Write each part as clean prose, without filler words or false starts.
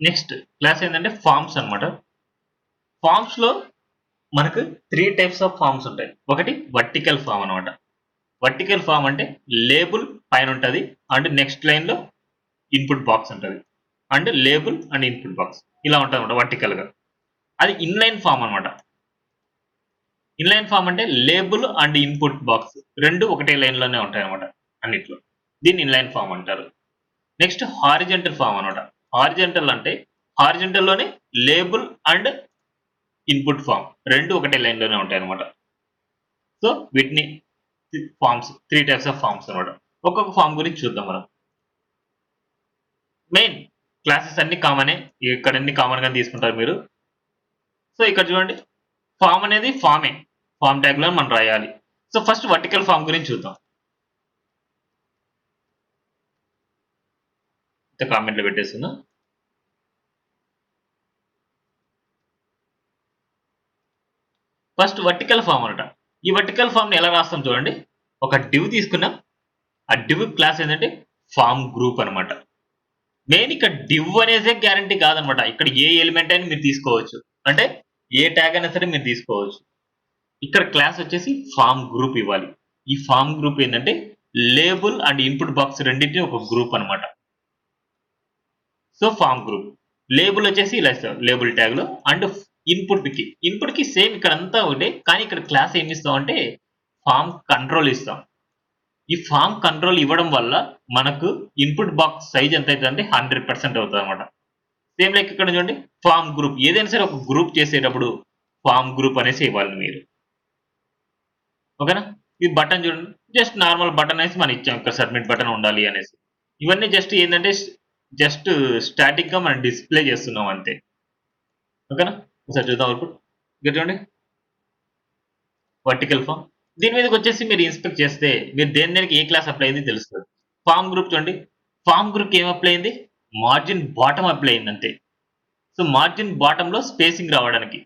Next class ఏంటంటే forms అన్నమాట. Forms లో మనకు 3 టైప్స్ ఆఫ్ ఫార్మ్స్ ఉంటాయి. ఒకటి వర్టికల్ ఫార్మ్ అన్నమాట. వర్టికల్ ఫార్మ్ అంటే లేబుల్ పైన ఉంటది అండ్ నెక్స్ట్ లైన్ లో ఇన్పుట్ బాక్స్ ఉంటది. And label and input box ఇలా ఉంటుంది అన్నమాట వర్టికల్ గా. అది ఇన్లైన్ ఫార్మ్ అన్నమాట. ఇన్లైన్ ఫార్మ్ అంటే లేబుల్ అండ్ ఇన్పుట్ బాక్స్ రెండు ఒకటే లైన్ లోనే ఉంటాయి అన్నమాట అన్నిట్లో. దీన్ని ఇన్లైన్ ఫార్మ్ అంటారు. నెక్స్ట్ హారిజంటల్ ఫార్మ్ అన్నమాట. హారిజంటల్ అంటే హారిజంటల్ లోనే లేబుల్ అండ్ ఇన్పుట్ ఫార్మ్ రెండు ఒకటే లైన్ లోనే ఉంటాయి అన్నమాట. సో వీటిని ఫార్మ్స్ 3 టైప్స్ ఆఫ్ ఫార్మ్స్ అన్నమాట. ఒక్కొక్క ఫార్మ్ గురించి చూద్దాం మనం. మెయిన్ క్లాసెస్ అన్ని కామనే, ఇక్కడ అన్ని కామన్ గా తీసుకుంటారు మీరు. సో ఇక్కడ చూడండి, ఫార్మ్ అనేది ఫామే, ఫార్మ్ ట్యాగ్ లో మనం రాయాలి. సో ఫస్ట్ వర్టికల్ ఫార్మ్ గురించి చూద్దాం. కామెంట్ లో పెట్టేస్తున్నా. ఫస్ట్ వర్టికల్ ఫార్మ్ అనమాట. ఈ వర్టికల్ ఫామ్ ని ఎలా రాస్తాం చూడండి. ఒక డివ్ తీసుకున్నాం. ఆ డివ్ క్లాస్ ఏంటంటే ఫార్మ్ గ్రూప్ అన్నమాట. మెయిన్ ఇక్కడ డివ్ అనేదే గ్యారంటీ కాదనమాట. ఇక్కడ ఏ ఎలిమెంట్ అయినా మీరు తీసుకోవచ్చు. అంటే ఏ ట్యాగ్ అయినా సరే మీరు తీసుకోవచ్చు. ఇక్కడ క్లాస్ వచ్చేసి ఫార్మ్ గ్రూప్ ఇవ్వాలి. ఈ ఫార్మ్ గ్రూప్ ఏంటంటే లేబుల్ అండ్ ఇన్పుట్ బాక్స్ రెండింటిని ఒక గ్రూప్ అన్నమాట. So form group. లేబుల్ వచ్చేసి ఇలా ఇస్తాం లేబుల్ ట్యాగ్ లో. అండ్ ఇన్పుట్ కి సేమ్ ఇక్కడ అంతా ఒకటే, కానీ ఇక్కడ క్లాస్ ఏమి ఇస్తాం అంటే ఫార్మ్ కంట్రోల్ ఇస్తాం. ఈ ఫార్మ్ కంట్రోల్ ఇవ్వడం వల్ల మనకు ఇన్పుట్ బాక్స్ సైజ్ ఎంత అవుతుంది అంటే 100% అవుతుంది అనమాట. సేమ్ లైక్ ఇక్కడ చూడండి, ఫార్మ్ గ్రూప్ ఏదైనా సరే ఒక గ్రూప్ చేసేటప్పుడు ఫార్మ్ గ్రూప్ అనేసి ఇవ్వాలి మీరు. ఓకేనా. ఈ బటన్ చూడండి, జస్ట్ నార్మల్ బటన్ అనేసి మనం ఇచ్చాం, ఇక్కడ సబ్మిట్ బటన్ ఉండాలి అనేసి. ఇవన్నీ జస్ట్ ఏంటంటే జస్ట్ స్టాటిక్ గా మనం డిస్ప్లే చేస్తున్నాం అంతే. ఓకేనా. ఒకసారి చూద్దాం ఇప్పుడు. ఇక్కడ చూడండి, వర్టికల్ ఫామ్. దీని మీదకి వచ్చేసి మీరు ఇన్స్పెక్ట్ చేస్తే మీరు దేనికి ఏ క్లాస్ అప్లై అయింది తెలుస్తుంది. ఫార్మ్ గ్రూప్ చూడండి, ఫార్మ్ గ్రూప్ ఏం అప్లై అయింది, మార్జిన్ బాటమ్ అప్లై అయింది అంతే. సో మార్జిన్ బాటమ్ లో స్పేసింగ్ రావడానికి.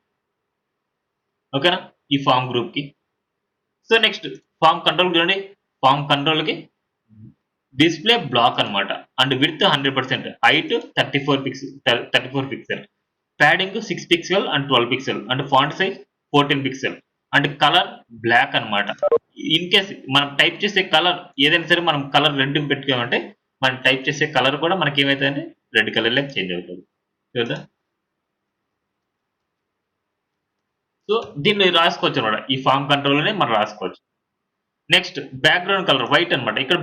ఓకేనా, ఈ ఫార్మ్ గ్రూప్ కి. సో నెక్స్ట్ ఫార్మ్ కంట్రోల్ చూడండి, ఫార్మ్ కంట్రోల్ కి డిస్ప్లే బ్లాక్ అన్నమాట. And width 100%, height 34 pixel, padding 6 pixel and 12 pixel, and font size 14 pixel, and colour black అన్నమాట. ఇన్ కేస్ మనం టైప్ చేసే కలర్ ఏదైనా సరే మనం కలర్ రెడ్ పెట్టుకోమంటే మనం టైప్ చేసే కలర్ కూడా మనకి ఏమవుతుందంటే రెడ్ కలర్ లో చేంజ్ అవుతుంది కదా. సో దీన్ని రాసుకోవచ్చు అనమాట. ఈ ఫార్మ్ కంట్రోల్ అనే మనం రాసుకోవచ్చు. నెక్స్ట్ బ్యాక్గ్రౌండ్ కలర్ వైట్ అన్నమాట. ఇక్కడ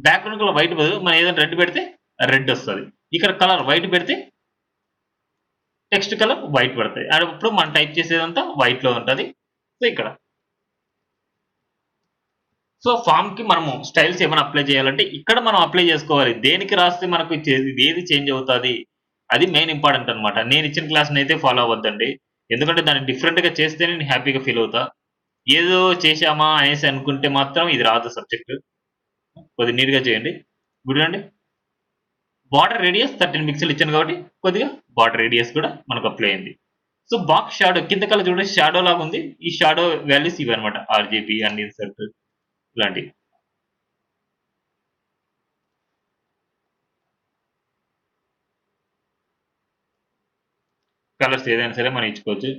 బ్యాక్గ్రౌండ్ కలర్ వైట్ బదులు మనం ఏదైనా రెడ్ పెడితే రెడ్ వస్తుంది. ఇక్కడ కలర్ వైట్ పెడితే టెక్స్ట్ కలర్ వైట్ పడుతుంది. అప్పుడు మనం టైప్ చేసేదంతా వైట్ లో ఉంటుంది. సో ఇక్కడ సో ఫామ్ కి మనము స్టైల్స్ ఏమైనా అప్లై చేయాలంటే ఇక్కడ మనం అప్లై చేసుకోవాలి. దేనికి రాస్తే మనకు ఏది చేంజ్ అవుతుంది, అది మెయిన్ ఇంపార్టెంట్ అన్నమాట. నేను ఇచ్చిన క్లాస్ అయితే ఫాలో అవ్వద్దండి. ఎందుకంటే దాన్ని డిఫరెంట్ గా చేస్తేనే నేను హ్యాపీగా ఫీల్ అవుతా. ఏదో చేశామా అనేసి అనుకుంటే మాత్రం ఇది రాదు సబ్జెక్ట్. కొద్దిగా నీట్ గా చేయండి. ఇప్పుడు చూడండి, బార్డర్ రేడియస్ 13 పిక్సెల్ ఇచ్చాను కాబట్టి కొద్దిగా బార్డర్ రేడియస్ కూడా మనకు అప్లై అయింది. సో బాక్స్ షాడో కింద కలర్ చూడండి, షాడో లాగా ఉంది. ఈ షాడో వాల్యూస్ ఇవి అనమాట. ఆర్జీబీ అండ్ ఇన్సర్ట్ ఇలాంటివి. కలర్స్ ఏదైనా సరే మనం ఇచ్చుకోవచ్చు.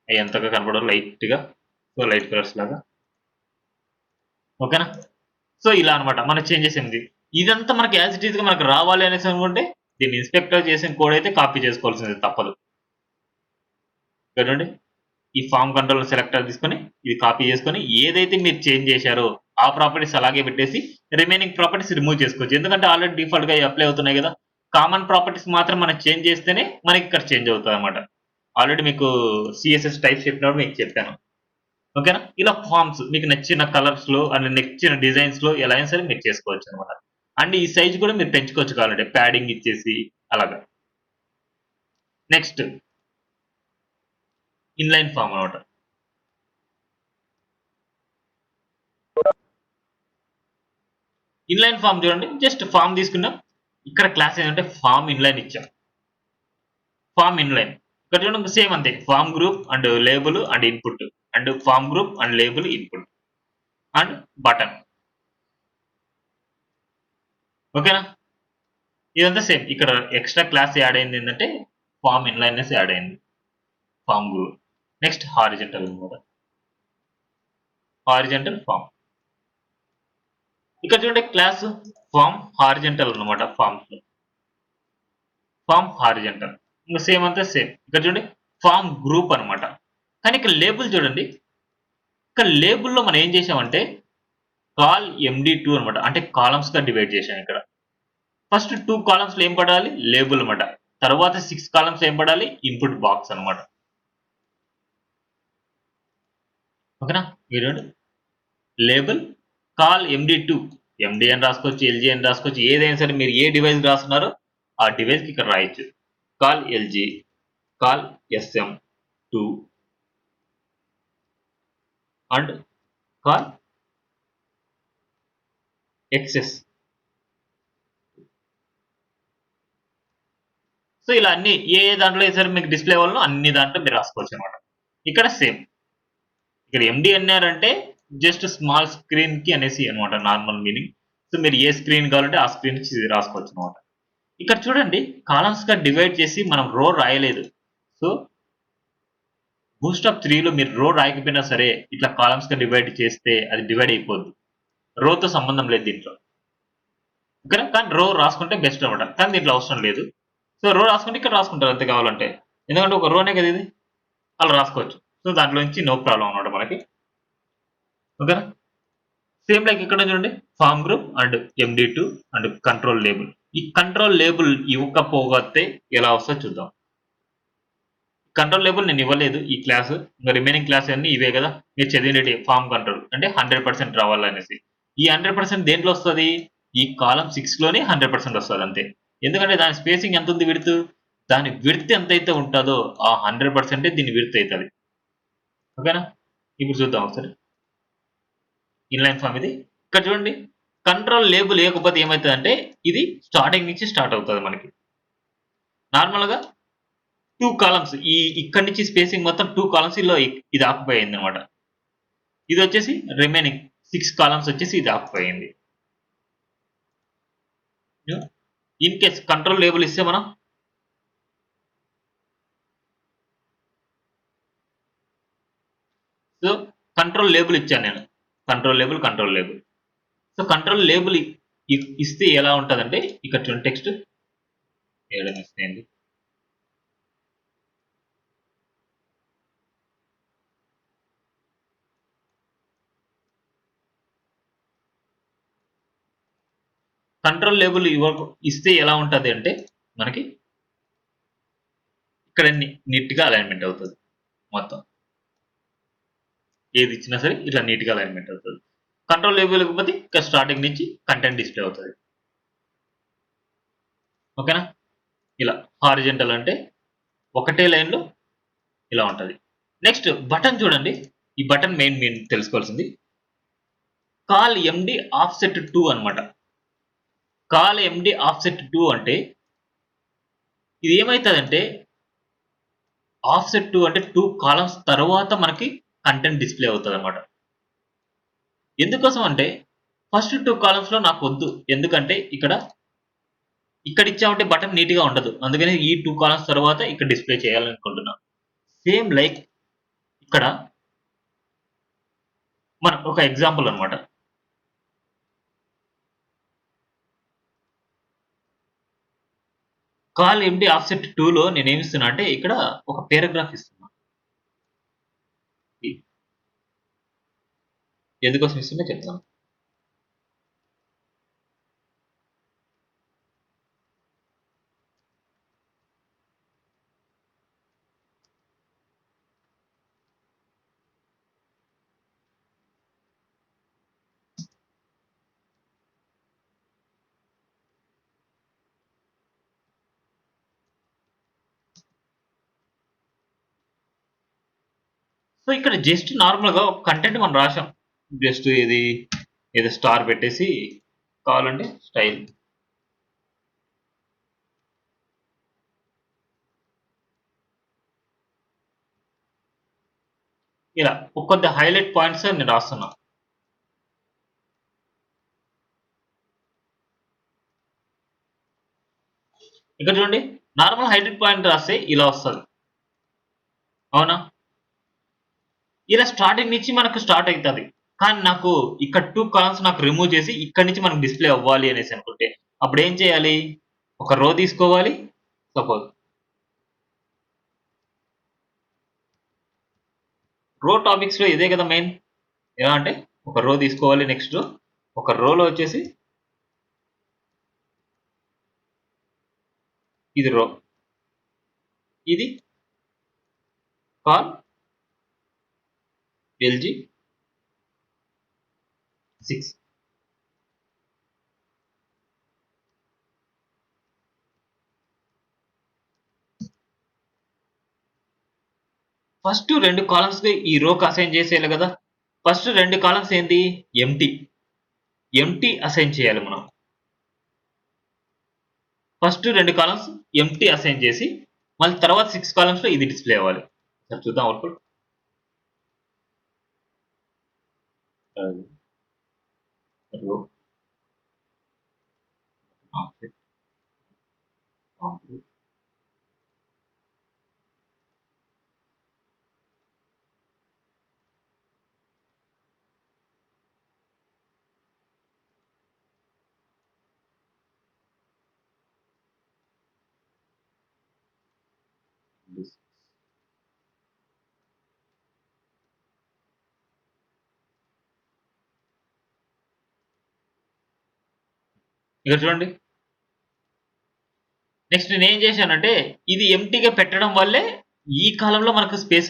అవి ఎంతగా కనపడవు లైట్ గా. సో లైట్ కలర్స్ లాగా. ఓకేనా. సో ఇలా అనమాట మన చేంజెస్ ఏంటి. ఇదంతా మనకి యాజ్ ఇట్ ఈస్ గా మనకు రావాలి అనేసి అనుకుంటే దీన్ని ఇన్స్పెక్టర్ చేసిన కోడ్ అయితే కాపీ చేసుకోవాల్సింది తప్పదు. చూడండి, ఈ ఫామ్ కంట్రోల్ సెలెక్టర్ తీసుకొని ఇది కాపీ చేసుకొని ఏదైతే మీరు చేంజ్ చేశారో ఆ ప్రాపర్టీస్ అలాగే పెట్టేసి రిమైనింగ్ ప్రాపర్టీస్ రిమూవ్ చేసుకోవచ్చు. ఎందుకంటే ఆల్రెడీ డిఫాల్ట్ గా అప్లై అవుతున్నాయి కదా. కామన్ ప్రాపర్టీస్ మాత్రం మనం చేంజ్ చేస్తేనే మనకి ఇక్కడ చేంజ్ అవుతుంది అనమాట. ఆల్రెడీ మీకు సిఎస్ఎస్ టైప్స్ చెప్పినప్పుడు మీకు చెప్పాను. ఓకేనా. ఇలా ఫార్మ్స్ మీకు నచ్చిన కలర్స్ లో అండ్ నచ్చిన డిజైన్స్ లో ఎలా అయినా సరే మీరు చేసుకోవచ్చు అనమాట. అండ్ ఈ సైజ్ కూడా మీరు పెంచుకోవచ్చు కావాలంటే ప్యాడింగ్ ఇచ్చేసి అలాగా. నెక్స్ట్ ఇన్లైన్ ఫామ్ అనమాట. ఇన్లైన్ ఫామ్ చూడండి, జస్ట్ ఫామ్ తీసుకున్నాం. ఇక్కడ క్లాస్ ఏంటంటే ఫామ్ ఇన్లైన్ ఇచ్చాం. ఫామ్ ఇన్లైన్ ఇక్కడ చూడండి సేమ్ అంతే. Form group and label and input, and form group and label input, and button. ఓకేనా? ఇదంతా సేమ్. ఇక్కడ ఎక్స్ట్రా క్లాస్ యాడ్ అయింది ఏంటంటే ఫార్మ్ ఇన్లైనెస్ యాడ్ అయింది. Form group. నెక్స్ట్ హారిజంటల్ అనమాట. Horizontal form. ఇక్కడ చూడండి క్లాస్ ఫార్మ్ హారిజంటల్ అనమాట ఫార్మ్స్ లో. Form horizontal. ఇంకా సేమ్ అంతా సేమ్. ఇక్కడ చూడండి ఫార్మ్ గ్రూప్ అనమాట. కానీ ఇక్కడ లేబుల్ చూడండి. ఇక్కడ లేబుల్లో మనం ఏం చేసామంటే కాల్ MD2 అనమాట. అంటే కాలమ్స్ గా డివైడ్ చేశాం ఇక్కడ. ఫస్ట్ 2 కాలమ్స్ లో ఏం పడాలి? లేబుల్ అనమాట. తర్వాత 6 కాలమ్స్ ఏం పడాలి? ఇన్పుట్ బాక్స్ అనమాట. ఓకేనా? మీరు లేబుల్ కాల్ MD2 MD అని రాసుకోవచ్చు, LG అని రాసుకోవచ్చు, ఏదైనా సరే మీరు ఏ డివైస్ రాస్తున్నారో ఆ డివైస్ కి ఇక్కడ రాయొచ్చు. Call LG, call SM2 and call XS. So ఇలా అన్ని ఏ దాంట్లో సరే మీకు డిస్ప్లే అవ్వాలో అన్ని దాంట్లో మీరు రాసుకోవచ్చు అనమాట. ఇక్కడ సేమ్. ఇక్కడ MD అన్నారంటే జస్ట్ స్మాల్ స్క్రీన్ కి అనేసి అనమాట నార్మల్ మీనింగ్. సో మీరు ఏ స్క్రీన్ కావాలంటే ఆ స్క్రీన్ కి రాసుకోవచ్చు అనమాట. ఇక్కడ చూడండి కాలమ్స్ గా డివైడ్ చేసి మనం రో రాయలేదు. సో బూస్ట్రాప్ 3 లో మీరు రో రాయకపోయినా సరే ఇట్లా కాలమ్స్ గా డివైడ్ చేస్తే అది డివైడ్ అయిపోద్ది. రోతో సంబంధం లేదు దీంట్లో. ఓకేనా? కానీ రో రాసుకుంటే బెస్ట్ అనమాట. కానీ దీంట్లో అవసరం లేదు. సో రో రాసుకుంటే ఇక్కడ రాసుకుంటారు అంతే కావాలంటే. ఎందుకంటే ఒక రోనే కదా ఇది. అలా రాసుకోవచ్చు. సో దాంట్లో నుంచి నో ప్రాబ్లం అనమాట మనకి. ఓకేనా? సేమ్ లైక్ ఇక్కడ చూడండి form group and MD2 and control label. ఈ కంట్రోల్ లేబుల్ ఇవ్వకపోతే ఎలా వస్తుందో చూద్దాం. కంట్రోల్ లేబుల్ నేను ఇవ్వలేదు ఈ క్లాస్. ఇంకా రిమైనింగ్ క్లాస్ అన్ని ఇవే కదా మీరు చదివినవి ఫార్మ్ కంట్రోల్ అంటే 100% రావాలనేసి. ఈ 100% దేంట్లో వస్తుంది? ఈ కాలం 6 లోనే 100% వస్తుంది అంతే. ఎందుకంటే దాని స్పేసింగ్ ఎంత ఉంది విడ్త్? దాని విడ్త్ ఎంతైతే ఉంటుందో ఆ 100% దీని విడ్త్ అవుతుంది. ఓకేనా? ఇప్పుడు చూద్దాం ఒకసారి. ఇన్లైన్ ఫామ్ ఇది. ఇక్కడ చూడండి కంట్రోల్ లేబుల్ లేకపోతే ఏమవుతుందంటే ఇది స్టార్టింగ్ నుంచి స్టార్ట్ అవుతుంది మనకి. నార్మల్గా 2 కాలమ్స్ ఇక్కడి నుంచి స్పేసింగ్ మొత్తం 2 కాలమ్స్ లో ఇది ఆక్యుపై అయింది అనమాట. ఇది వచ్చేసి రిమైనింగ్ 6 కాలమ్స్ వచ్చేసి ఇది ఆక్యుపై అయింది. ఇన్ కేస్ కంట్రోల్ లేబుల్ ఇస్తే మనం సో కంట్రోల్ లేబుల్ ఇచ్చాను నేను. Control label. So control label ఇస్తే ఎలా ఉంటుందంటే ఇక్కడ చూడండి టెక్స్ట్ ఏడని ఇస్తుంది. కంట్రోల్ లేబుల్ ఇస్తే ఎలా ఉంటుంది అంటే మనకి ఇక్కడ నీట్ గా అలైన్మెంట్ అవుతుంది మొత్తం. ఏది ఇచ్చినా సరే ఇట్లా నీట్ గా అలైన్మెంట్ అవుతుంది. కంట్రోల్ లేబుల్ ఇవ్వకపోతే ఇక్కడ స్టార్టింగ్ నుంచి కంటెంట్ డిస్ప్లే అవుతుంది. ఓకేనా? ఇలా హారిజంటల్ అంటే ఒకటే లైన్ లో ఇలా ఉంటుంది. నెక్స్ట్ బటన్ చూడండి. ఈ బటన్ మెయిన్ తెలుసుకోవాల్సింది కాల్ MD ఆఫ్సెట్ 2 అనమాట. కాల్ MD ఆఫ్సెట్ 2 అంటే ఇది ఏమవుతుందంటే ఆఫ్సెట్ 2 అంటే 2 కాలమ్స్ తర్వాత మనకి కంటెంట్ డిస్ప్లే అవుతుంది అనమాట. ఎందుకోసం అంటే ఫస్ట్ 2 కాలమ్స్ లో నాకు వద్దు. ఎందుకంటే ఇక్కడ ఇచ్చామంటే బటన్ నీట్ గా ఉండదు. అందుకని ఈ 2 కాలమ్స్ తర్వాత ఇక్కడ డిస్ప్లే చేయాలనుకుంటున్నాను. సేమ్ లైక్ ఇక్కడ మన ఒక ఎగ్జాంపుల్ అనమాట. కాల్ MD ఆఫ్సెట్ 2 లో నేను ఏమి ఇస్తున్నా అంటే ఇక్కడ ఒక పారాగ్రాఫ్ ఇస్తున్నా. ఎందుకోసం ఇస్తున్నా చెప్తాను. సో ఇక్కడ జస్ట్ నార్మల్ గా ఒక కంటెంట్ మనం రాసాం. జస్ట్ ఇది ఏదో స్టార్ పెట్టేసి కావాలంటే స్టైల్ ఇలా కొద్ది హైలైట్ పాయింట్స్ నేను రాస్తున్నా. ఇక్కడ చూడండి, నార్మల్ హైడ్రోజన్ పాయింట్ రాస్తే ఇలా వస్తుంది, అవునా? ఇలా స్టార్టింగ్ నుంచి మనకు స్టార్ట్ అవుతుంది. కానీ నాకు ఇక్కడ 2 కాలమ్స్ నాకు రిమూవ్ చేసి ఇక్కడి నుంచి మనకు డిస్‌ప్లే అవ్వాలి అనేసి అనుకుంటే అప్పుడు ఏం చేయాలి? ఒక రో తీసుకోవాలి. సపోజ్ రో టాపిక్స్‌లో ఇదే కదా మెయిన్. ఎలా అంటే ఒక రో తీసుకోవాలి. నెక్స్ట్ ఒక రోలో వచ్చేసి ఇది రో, ఇది కాల్ ఎల్‌జీ 6. ఫస్ట్ 2 కాలమ్స్‌కి ఈ రోకి అసైన్ చేసేయాలి కదా! ఫస్ట్ 2 కాలమ్స్ ఏంటి? ఎంప్టీ. ఎంప్టీ అసైన్ చేయాలి మనం. ఫస్ట్ 2 కాలమ్స్ ఎంప్టీ అసైన్ చేసి మళ్ళీ తర్వాత 6 కాలమ్స్‌లో ఇది డిస్‌ప్లే అవ్వాలి. ఒకసారి చూద్దాం అవుట్‌పుట్. రో ఆబ్జెక్ట్ ఆబ్జెక్ట్ దిస్. ఇక్కడ చూడండి. నెక్స్ట్ నేనేం చేశానంటే ఇది ఎంప్టీగా పెట్టడం వల్లే ఈ కాలమ్‌లో మనకు స్పేస్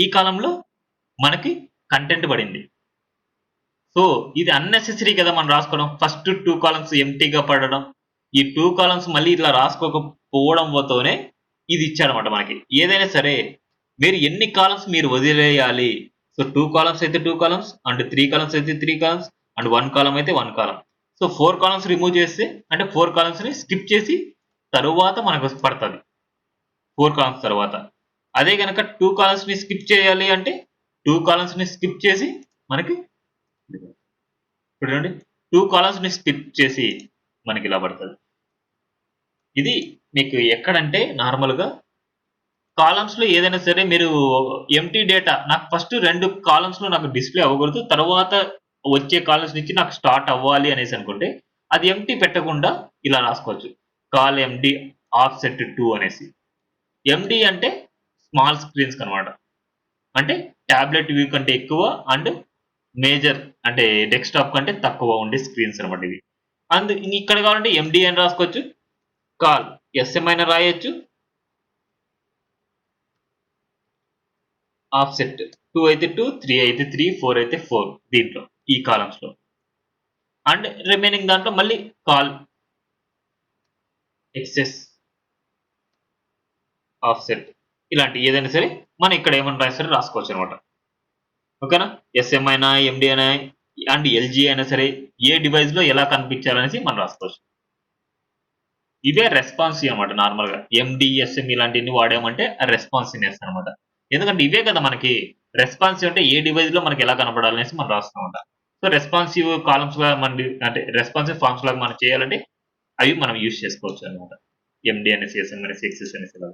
ఈ కాలమ్‌లో మనకి కంటెంట్ పడింది. సో, ఇది అన్నెసెసరీ కదా మనం రాసుకోవడం. ఫస్ట్ 2 కాలమ్స్ ఎంప్టీగా పడడం. ఈ 2 కాలమ్స్ మళ్ళీ ఇట్లా రాసుకోకపోవడంతోనే ఇది ఇచ్చాడన్నమాట మనకి. ఏదైనా సరే మీరు ఎన్ని కాలమ్స్ మీరు వదిలేయాలి. సో, 2 కాలమ్స్ అయితే 2 కాలమ్స్ అండ్ 3 కాలమ్స్ అయితే 3 కాలమ్స్ అండ్ 1 కాలమ్ అయితే 1 కాలమ్. సో, 4 కాలమ్స్ రిమూవ్ చేస్తే అంటే 4 కాలమ్స్‌ని స్కిప్ చేసి తరువాత మనకు పడతది. 4 కాలమ్స్ తర్వాత. అదే గనక 2 కాలమ్స్‌ని స్కిప్ చేయాలి అంటే 2 కాలమ్స్‌ని స్కిప్ చేసి మనకి ఇప్పుడు చూడండి 2 కాలమ్స్‌ని స్కిప్ చేసి మనకిలా పడతది. ఇది మీకు ఎక్కడంటే నార్మల్‌గా కాలమ్స్‌లో ఏదైనా సరే మీరు ఎంప్టీ డేటా నాకు ఫస్ట్ 2 కాలమ్స్‌లో నాకు డిస్‌ప్లే అవ్వకూడదు. తర్వాత వచ్చే కాలమ్స్ నుంచి నాకు స్టార్ట్ అవ్వాలి అనేసి అనుకుంటే అది ఎంప్టీ పెట్టకుండా ఇలా రాసుకోవచ్చు. కాల్ ఎంప్టీ ఆఫ్‌సెట్ 2 అనేసి. ఎండీ అంటే స్మాల్ స్క్రీన్స్‌కనమాట. అంటే టాబ్లెట్ వ్యూ కంటే ఎక్కువ అండ్ మేజర్ అంటే డెస్క్‌టాప్ కంటే తక్కువ ఉండే స్క్రీన్స్ అన్నమాట ఇవి. ఇక్కడ కావాలంటే ఎండీ అని రాసుకోవచ్చు. కాల్ ఎస్ఎం అయినా రాయొచ్చు. ఆఫ్‌సెట్ 2 అయితే 2, 3 అయితే 3, 4 అయితే 4 దీంట్లో ఈ కాలమ్స్‌లో. అండ్ రిమైనింగ్ దాంట్లో మళ్ళీ కాల్ ఎక్సెస్ ఆఫ్‌సెట్ ఇలాంటి ఏదైనా సరే మనం ఇక్కడ ఏమని రాసినా రాసుకోవచ్చనమాట. ఓకేనా? ఎస్ఎం అయినా, ఎండీ అయినా అండ్ ఎల్జీ అయినా సరే ఏ డివైస్‌లో ఎలా కనిపించాలనేసి మనం రాసుకోవచ్చు. ఇవే రెస్పాన్సివ్ అన్నమాట నార్మల్‌గా. ఎండీ, ఎస్ఎం ఇలాంటియన్ని వాడామంటే రెస్పాన్సివ్‌నెస్ అన్నమాట. ఎందుకంటే ఇవే కదా మనకి రెస్పాన్సివ్ అంటే ఏ డివైస్‌లో మనకి ఎలా కనపడాలనేసి మనం రాస్తామన్నమాట. సో, రెస్పాన్సివ్ కాలమ్స్‌గా అంటే రెస్పాన్సివ్ ఫార్మ్స్ లాగా మనం చేయాలంటే అవి మనం యూజ్ చేసుకోవచ్చన్నమాట. ఎండీ అనేసి, ఎస్ఎం అనేసి, ఎక్సెస్ అనేసి ఇలాగ.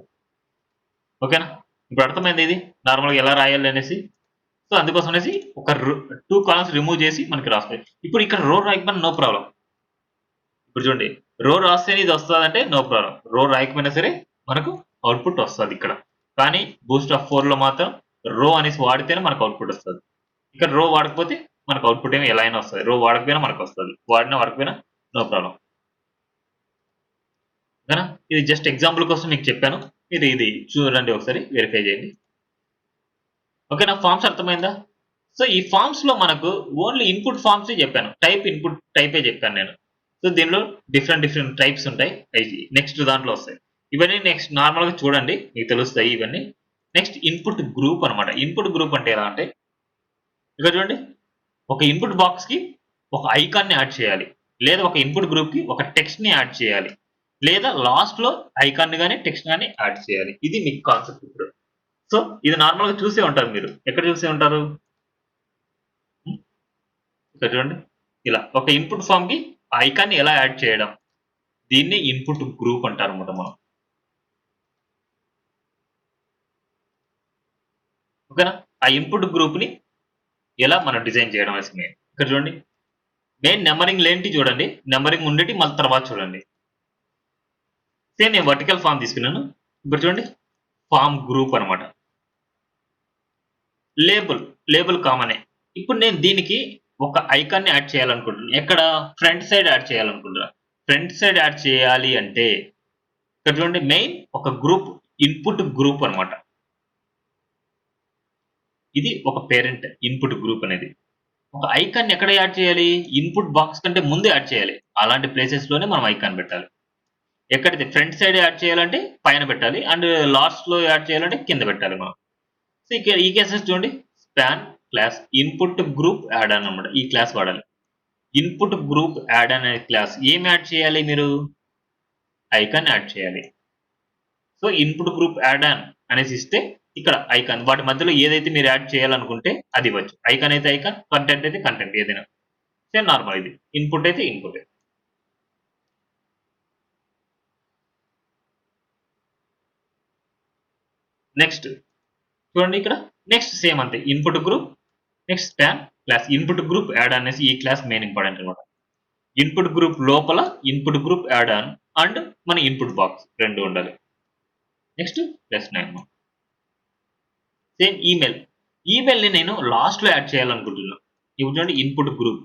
ఓకేనా? ఇప్పుడు అర్థమైందా ఇది? నార్మల్‌గా ఎలా రాయాలి అనేసి? సో, అందుకోసం అనేసి ఒక 2 కాలమ్స్ రిమూవ్ చేసి మనకి రాస్తాయి. ఇప్పుడు ఇక్కడ రో రాయకపోయినా నో ప్రాబ్లమ్. ఇప్పుడు చూడండి రో రాస్తేనే ఇది వస్తదంటే నో ప్రాబ్లమ్. రో రాయకపోయినా సరే మనకు అవుట్‌పుట్ వస్తదిక్కడ. కానీ బూస్ట్ ఆఫ్ 4లో మాత్రం రో అనేసి వాడితేనే మనకు అవుట్‌పుట్ వస్తది. ఇక్కడ రో వాడకపోతే మనకు అవుట్‌పుట్ ఏమో ఎలా అయినా వస్తది. రో వాడకపోయినా మనకొస్తది. వాడినా వాడకపోయినా నో ప్రాబ్లమ్. ఓకేనా? ఇది జస్ట్ ఎగ్జాంపుల్ కోసం మీకు చెప్పాను. మీరు ఇది చూడండి ఒకసారి వెరిఫై చేయండి. ఓకేనా? ఫార్మ్స్ అర్థమైందా? సో, ఈ ఫార్మ్స్‌లో మనకు ఓన్లీ ఇన్‌పుట్ ఫార్మ్సే చెప్పాను. ఇన్‌పుట్ టైపే చెప్పాను నేను. సో, దీనిలో డిఫరెంట్ టైప్స్ ఉంటాయి. అయి నెక్స్ట్ దాంట్లో వస్తాయి. ఇవన్నీ నెక్స్ట్ నార్మల్‌గా చూడండి. మీకు తెలుస్తాయి ఇవన్నీ. నెక్స్ట్ ఇన్‌పుట్ గ్రూప్ అన్నమాట. ఇన్‌పుట్ గ్రూప్ అంటే ఎలా అంటే ఇక్కడ చూడండి. ఒక ఇన్‌పుట్ బాక్స్‌కి ఒక ఐకాన్‌ని యాడ్ చేయాలి. లేదా ఒక ఇన్‌పుట్ గ్రూప్‌కి ఒక టెక్స్ట్‌ని యాడ్ చేయాలి. లేదా లాస్ట్‌లో ఐకాన్‌ని గాని, టెక్స్ట్ గాని యాడ్ చేయాలి. ఇది మీకు కాన్సెప్ట్ ఇప్పుడు. సో, ఇది నార్మల్‌గా చూసే ఉంటారు మీరు. ఎక్కడ చూసే ఉంటారు? హ్మ్. ఇక్కడ చూడండి. ఇలా ఒక ఇన్‌పుట్ ఫార్మ్‌కి ఐకాన్‌ని ఎలా యాడ్ చేయడం. దీన్ని ఇన్పుట్ గ్రూప్ అంటారు అన్నమాట మనం. ఓకేనా? ఆ ఇన్పుట్ గ్రూప్‌ని ఎలా మనం డిజైన్ చేయడం అనేసి మెయిన్. ఇక్కడ చూడండి. మెయిన్ నంబరింగ్ లేనిటివి చూడండి. నంబరింగ్ ఉండేటివి మళ్ళీ తర్వాత చూడండి. సేమ్ నేను వర్టికల్ ఫార్మ్ తీసుకున్నాను. ఇప్పుడు చూడండి. ఫార్మ్ గ్రూప్ అన్నమాట. లేబుల్, లేబుల్ కామనే. ఇప్పుడు నేను దీనికి ఒక ఐకాన్‌ని యాడ్ చేయాలనుకుంటున్నాను. ఎక్కడ? ఫ్రంట్ సైడ్ యాడ్ చేయాలనుకుంటున్నా. ఫ్రంట్ సైడ్ యాడ్ చేయాలి అంటే ఇక్కడ చూడండి మెయిన్ ఒక గ్రూప్ ఇన్పుట్ గ్రూప్ అన్నమాట. ఇది ఒక పేరెంట్ ఇన్పుట్ గ్రూప్ అనేది. ఒక ఐకాన్‌ని ఎక్కడ యాడ్ చేయాలి? ఇన్పుట్ బాక్స్ కంటే ముందు యాడ్ చేయాలి. అలాంటి ప్లేసెస్‌లోనే మనం ఐకాన్ పెట్టాలి. ఎక్కడైతే ఫ్రంట్ సైడ్ యాడ్ చేయాలంటే పైన పెట్టాలి. అండ్ లాస్ట్‌లో యాడ్ చేయాలంటే కింద పెట్టాలి మనం. సో, ఈ కేసెస్ చూడండి. Span class input group add on అన్నమాట. ఈ క్లాస్ వాడాలి. ఇన్పుట్ గ్రూప్ యాడ్ అనే క్లాస్ ఏం యాడ్ చేయాలి మీరు? ఐకాన్ యాడ్ చేయాలి. So, input group add on అనేసి ఇస్తే ఇక్కడ ఐకాన్ వాటి మధ్యలో ఏదైతే మీరు యాడ్ చేయాలనుకుంటే అది ఇవ్వచ్చు. ఐకాన్ అయితే ఐకాన్, కంటెంట్ అయితే కంటెంట్ ఏదైనా. సేమ్ నార్మల్ ఇది. ఇన్పుట్ అయితే ఇన్పుట్. నెక్స్ట్ చూడండి ఇక్కడ. నెక్స్ట్ సేమ్ అంతే. Input group next span class input group add అనేసి ఈ క్లాస్ మెయిన్ ఇంపార్టెంట్ అన్నమాట. ఇన్పుట్ గ్రూప్ లోపల input group add on and మన ఇన్పుట్ బాక్స్ 2 ఉండాలి. Next +9 same email. ఈమెయిల్‌ని నేను లాస్ట్‌లో యాడ్ చేయాలనుకుంటున్నా. ఇప్పుడు చూడండి ఇన్పుట్ గ్రూప్.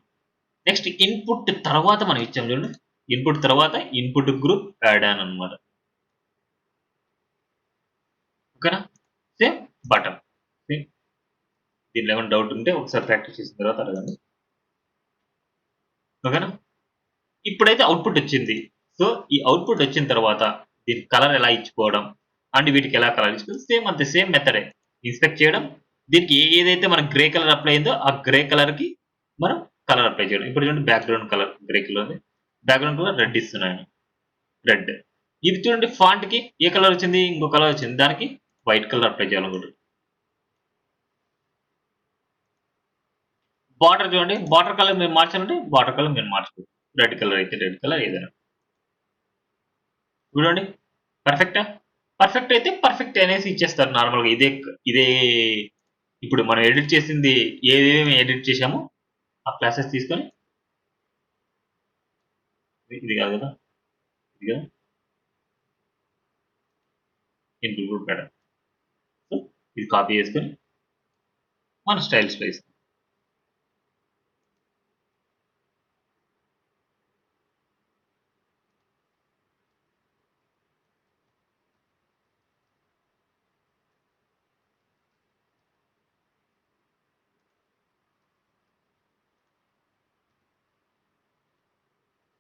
నెక్స్ట్ ఇన్పుట్ తర్వాత మనం ఇచ్చాం చూడండి. ఇన్పుట్ తర్వాత ఇన్పుట్ గ్రూప్ యాడ్ ఆన్ అన్నమాట. ఓకేనా? Same button. సేమ్ దీనిలో ఏమైనా డౌట్ ఉంటే ఒకసారి ప్రాక్టీస్ చేసిన తర్వాత అడగండి. ఓకేనా? ఇప్పుడైతే అవుట్‌పుట్ వచ్చింది. సో, ఈ అవుట్‌పుట్ వచ్చిన తర్వాత దీనికి కలర్ ఎలా ఇచ్చుకోవడం, అండ్ వీటికి ఎలా కలర్ ఇచ్చుకోవడం సేమ్ అంతే. సేమ్ మెథడే. ఇన్స్పెక్ట్ చేయడం. దీనికి ఏదైతే మనకు గ్రే కలర్ అప్లై అయిందో ఆ గ్రే కలర్‌కి మనం కలర్ అప్లై చేయడం. ఇప్పుడు చూడండి బ్యాక్‌గ్రౌండ్ కలర్ గ్రే కలర్ ఉంది. బ్యాక్‌గ్రౌండ్ కలర్ రెడ్ ఇస్తున్నాను. రెడ్. ఇది చూడండి ఫాంట్‌కి ఏ కలర్ వచ్చింది? ఇంకో కలర్ వచ్చింది. దానికి వైట్ కలర్ అప్లై చేయాలనుకుంటున్నాను. బార్డర్ చూడండి. బార్డర్ కలర్ మీరు మార్చాలంటే బార్డర్ కలర్ మీరు మార్చుకోవచ్చు. రెడ్ కలర్ అయితే రెడ్ కలర్ ఏదైనా. చూడండి. పర్ఫెక్టా? పర్ఫెక్ట్ అయితే పర్ఫెక్ట్ అనేసి ఇచ్చేస్తారు నార్మల్‌గా. ఇదే ఇప్పుడు మనం ఎడిట్ చేసింది ఏమేమి ఎడిట్ చేశామో ఆ క్లాసెస్ తీసుకొని ఇది కాదు కదా! ఇది కదా! Input pattern. సో, ఇది కాపీ చేసుకొని మన స్టైల్స్‌లో ఇస్తాం.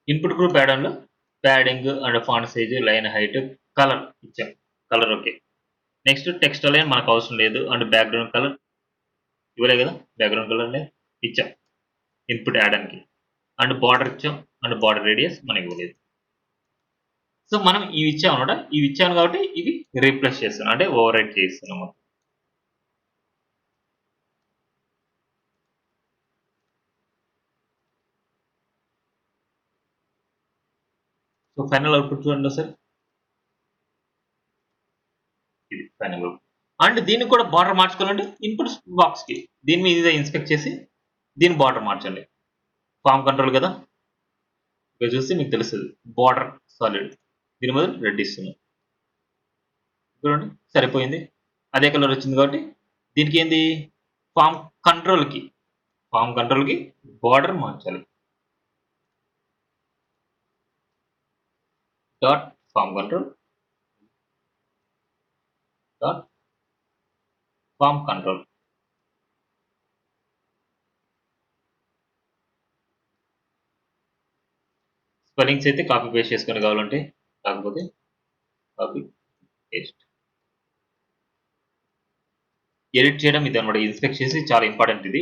ఇన్పుట్ గ్రూప్ యాడన్‌లో padding and font size, line height, colour ఇచ్చాం. Colour okay. Next text align మనకు అవసరం లేదు. అండ్ బ్యాక్‌గ్రౌండ్ కలర్ ఇవ్వలే కదా! బ్యాక్‌గ్రౌండ్ కలర్ లేదు. ఇచ్చాం. ఇన్పుట్ యాడన్‌కి. అండ్ బార్డర్ ఇచ్చాం. అండ్ బార్డర్ రేడియస్ మనకి ఇవ్వలేదు. సో, మనం ఇవి ఇచ్చామన్నమాట. ఇవి ఇచ్చాను కాబట్టి ఇవి రీప్లేస్ చేస్తున్నాం. అంటే ఓవర్ రైట్ చేస్తున్నాము. సో, ఫైనల్ అవుట్‌పుట్ చూడండి ఒకసారి. ఇది ఫైనల్ అవుట్‌పుట్. అండ్ దీనికి కూడా బార్డర్ మార్చుకోవాలంటే ఇన్పుట్ బాక్స్‌కి దీని మీద ఇన్స్పెక్ట్ చేసి దీని బార్డర్ మార్చండి. ఫార్మ్ కంట్రోల్ కదా! ఇక్కడ చూస్తే మీకు తెలుస్తది. Border solid. దీని బదులు రెడ్ ఇస్తున్నాం. చూడండి సరిపోయింది. అదే కలర్ వచ్చింది కాబట్టి దీనికి ఏంది ఫార్మ్ కంట్రోల్‌కి ఫార్మ్ కంట్రోల్‌కి బార్డర్ మార్చాలి. Dot form control dot form control. Spellings అయితే కాపీ పేస్ట్ చేసుకొని కావాలంటే కాకపోతే కాపీ పేస్ట్. ఎడిట్ చేయడం ఇదన్నమాట. ఇన్స్పెక్ట్ చేసి చాలా ఇంపార్టెంట్ ఇది.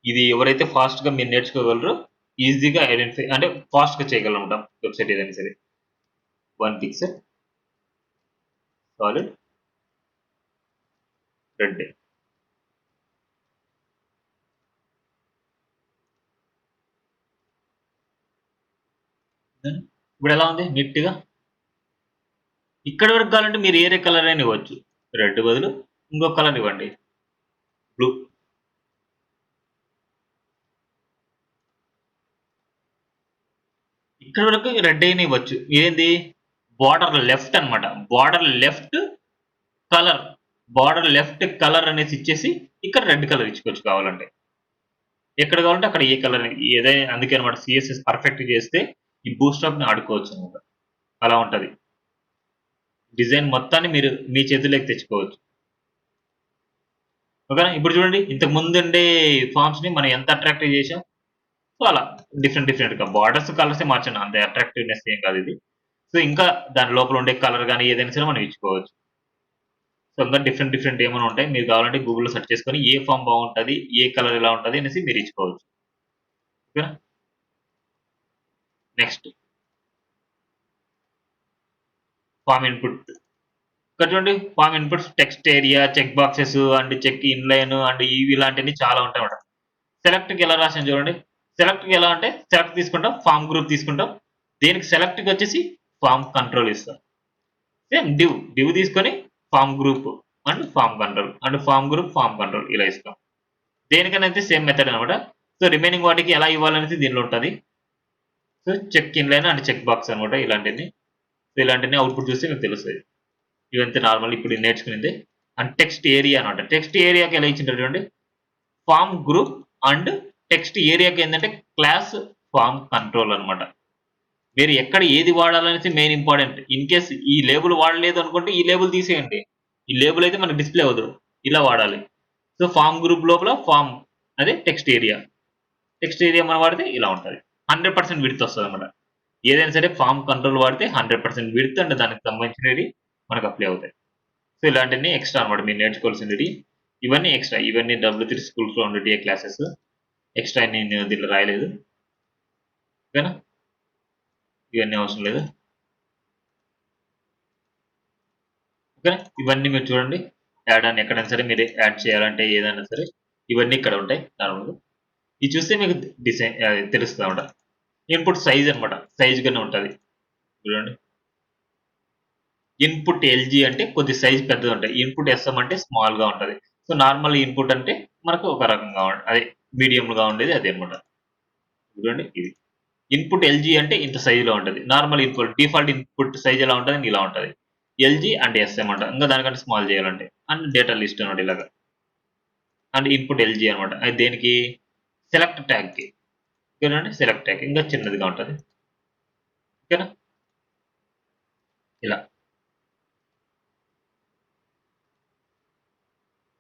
ఇది ఎవరైతే ఫాస్ట్‌గా మీరు నేర్చుకోగలరో ఈజీగా ఐడెంటిఫై అంటే ఫాస్ట్‌గా చేయగలమన్నమాట. వెబ్‌సైట్ ఏదైనా సరే. 1 పిక్సెల్ సాలిడ్ రెడ్. దెన్ ఇప్పుడు ఎలా ఉంది నీట్గా. ఇక్కడ వరకు కావాలంటే మీరు ఏరే కలర్ అయినా ఇవ్వచ్చు. రెడ్ బదులు ఇంకొక కలర్ ఇవ్వండి, బ్లూ. ఇక్కడ వరకు రెడ్ అయినా ఇవ్వచ్చు. ఏంది బార్డర్ లెఫ్ట్ అన్నమాట. Border left colour, border left colour అనేసి ఇచ్చేసి ఇక్కడ రెడ్ కలర్ ఇచ్చుకోవచ్చు కావాలంటే. ఎక్కడ కావాలంటే అక్కడ ఏ కలర్ ఏదైనా. అందుకే అనమాట సిఎస్ఎస్ పర్ఫెక్ట్ చేస్తే ఈ బూస్ట్రాప్ ని ఆడుకోవచ్చు అనమాట. అలా ఉంటది. డిజైన్ మొత్తాన్ని మీరు మీ చేతుల్లోకి తెచ్చుకోవచ్చు. ఓకేనా. ఇప్పుడు చూడండి, ఇంతకు ముందు ఉండే ఫార్మ్స్ ని మనం ఎంత అట్రాక్టివ్ చేసాం. సో అలా డిఫరెంట్ గా బార్డర్స్ కలర్స్ మార్చండి, అంత అట్రాక్టివ్నెస్ ఏం కాదు ఇది. సో ఇంకా దాని లోపల ఉండే కలర్ కానీ ఏదైనా సరే మనం ఇచ్చుకోవచ్చు. సో ఇంకా డిఫరెంట్ ఏమైనా ఉంటాయి. మీరు కావాలంటే గూగుల్లో సెర్చ్ చేసుకొని ఏ ఫామ్ బాగుంటది, ఏ కలర్ ఎలా ఉంటది అనేసి మీరు ఇచ్చుకోవచ్చు. ఓకేనా. Next form input. ఇక్కడ చూడండి, form inputs text area, check boxes and check inline and ఇవి ఇలాంటివి చాలా ఉంటాయి అన్నమాట. సెలెక్ట్కి ఎలా రాసాను చూడండి. సెలెక్ట్కి ఎలా అంటే సెలెక్ట్ తీసుకుంటాం, ఫామ్ గ్రూప్ తీసుకుంటాం. దేనికి సెలెక్ట్కి వచ్చేసి ఫామ్ కంట్రోల్ ఇస్తాం. సేమ్ డివ్ తీసుకొని form group and form control and form group form control ఇలా ఇస్తాం. దేనికైనా అయితే సేమ్ మెథడ్ అనమాట. సో రిమైనింగ్ వాటికి ఎలా ఇవ్వాలనేది దీనిలో ఉంటుంది. So check inline and check box అనమాట ఇలాంటివి. సో ఇలాంటివి అవుట్పుట్ చూస్తే మీకు తెలుస్తుంది. ఇవంతా నార్మల్ ఇప్పుడు నేర్చుకునేది. అండ్ టెక్స్ట్ ఏరియా అనమాట. టెక్స్ట్ ఏరియాకి ఎలా ఇచ్చింటారు చూడండి. ఫామ్ గ్రూప్ అండ్ టెక్స్ట్ ఏరియాకి ఏంటంటే క్లాస్ ఫామ్ కంట్రోల్ అనమాట. మీరు ఎక్కడ ఏది వాడాలనేసి మెయిన్ ఇంపార్టెంట్. ఇన్ కేస్ ఈ లేబుల్ వాడలేదు అనుకుంటే ఈ లేబుల్ తీసేయండి. ఈ లేబుల్ అయితే మనకు డిస్ప్లే అవ్వదు. ఇలా వాడాలి. సో ఫామ్ గ్రూప్ లోపల ఫామ్ అదే టెక్స్ట్ ఏరియా. టెక్స్ట్ ఏరియా మనం వాడితే ఇలా ఉంటుంది. 100% విడ్త్ వస్తుంది అనమాట. ఏదైనా సరే ఫామ్ కంట్రోల్ వాడితే 100% విడ్త్ అండ్ దానికి సంబంధించినవి మనకు అప్లై అవుతాయి. సో ఇలాంటివన్నీ ఎక్స్ట్రా అనమాట మీరు నేర్చుకోవాల్సినవి. ఇవన్నీ ఎక్స్ట్రా. ఇవన్నీ W3 స్కూల్స్లో ఉండే క్లాసెస్. ఎక్స్ట్రా నేను దీంట్లో రాయలేదు. ఓకేనా. ఇవన్నీ అవసరం లేదు. ఓకేనా. ఇవన్నీ మీరు చూడండి. యాడ్ అని ఎక్కడైనా సరే మీరు యాడ్ చేయాలంటే ఏదైనా సరే ఇవన్నీ ఇక్కడ ఉంటాయి నార్మల్గా. ఇది చూస్తే మీకు డిజైన్ తెలుస్తుంది అనమాట. ఇన్పుట్ సైజ్ అనమాట. సైజ్ గానే ఉంటుంది చూడండి. ఇన్పుట్ ఎల్జీ అంటే కొద్ది సైజ్ పెద్దది ఉంటాయి. ఇన్పుట్ ఎస్ఎం అంటే స్మాల్ గా ఉంటుంది. సో నార్మల్ ఇన్పుట్ అంటే మనకు ఒక రకంగా అదే మీడియం గా ఉండేది అదే అనమాట. చూడండి ఇది ఇన్పుట్ ఎల్జీ అంటే ఇంత సైజులో ఉంటుంది. Normal input default input size ఎలా ఉంటుంది ఇలా ఉంటుంది. ఎల్జీ అండ్ ఎస్ఎం అంట. ఇంకా దానికంటే స్మాల్ చేయాలంటే అండ్ డేటా లిస్ట్ అనమాట ఇలాగా. అండ్ ఇన్పుట్ ఎల్జీ అనమాట. అది దేనికి సెలెక్ట్ ట్యాగ్ కి. ఓకేనండి. సెలెక్ట్ ట్యాగ్ ఇంకా చిన్నదిగా ఉంటుంది. ఓకేనా. ఇలా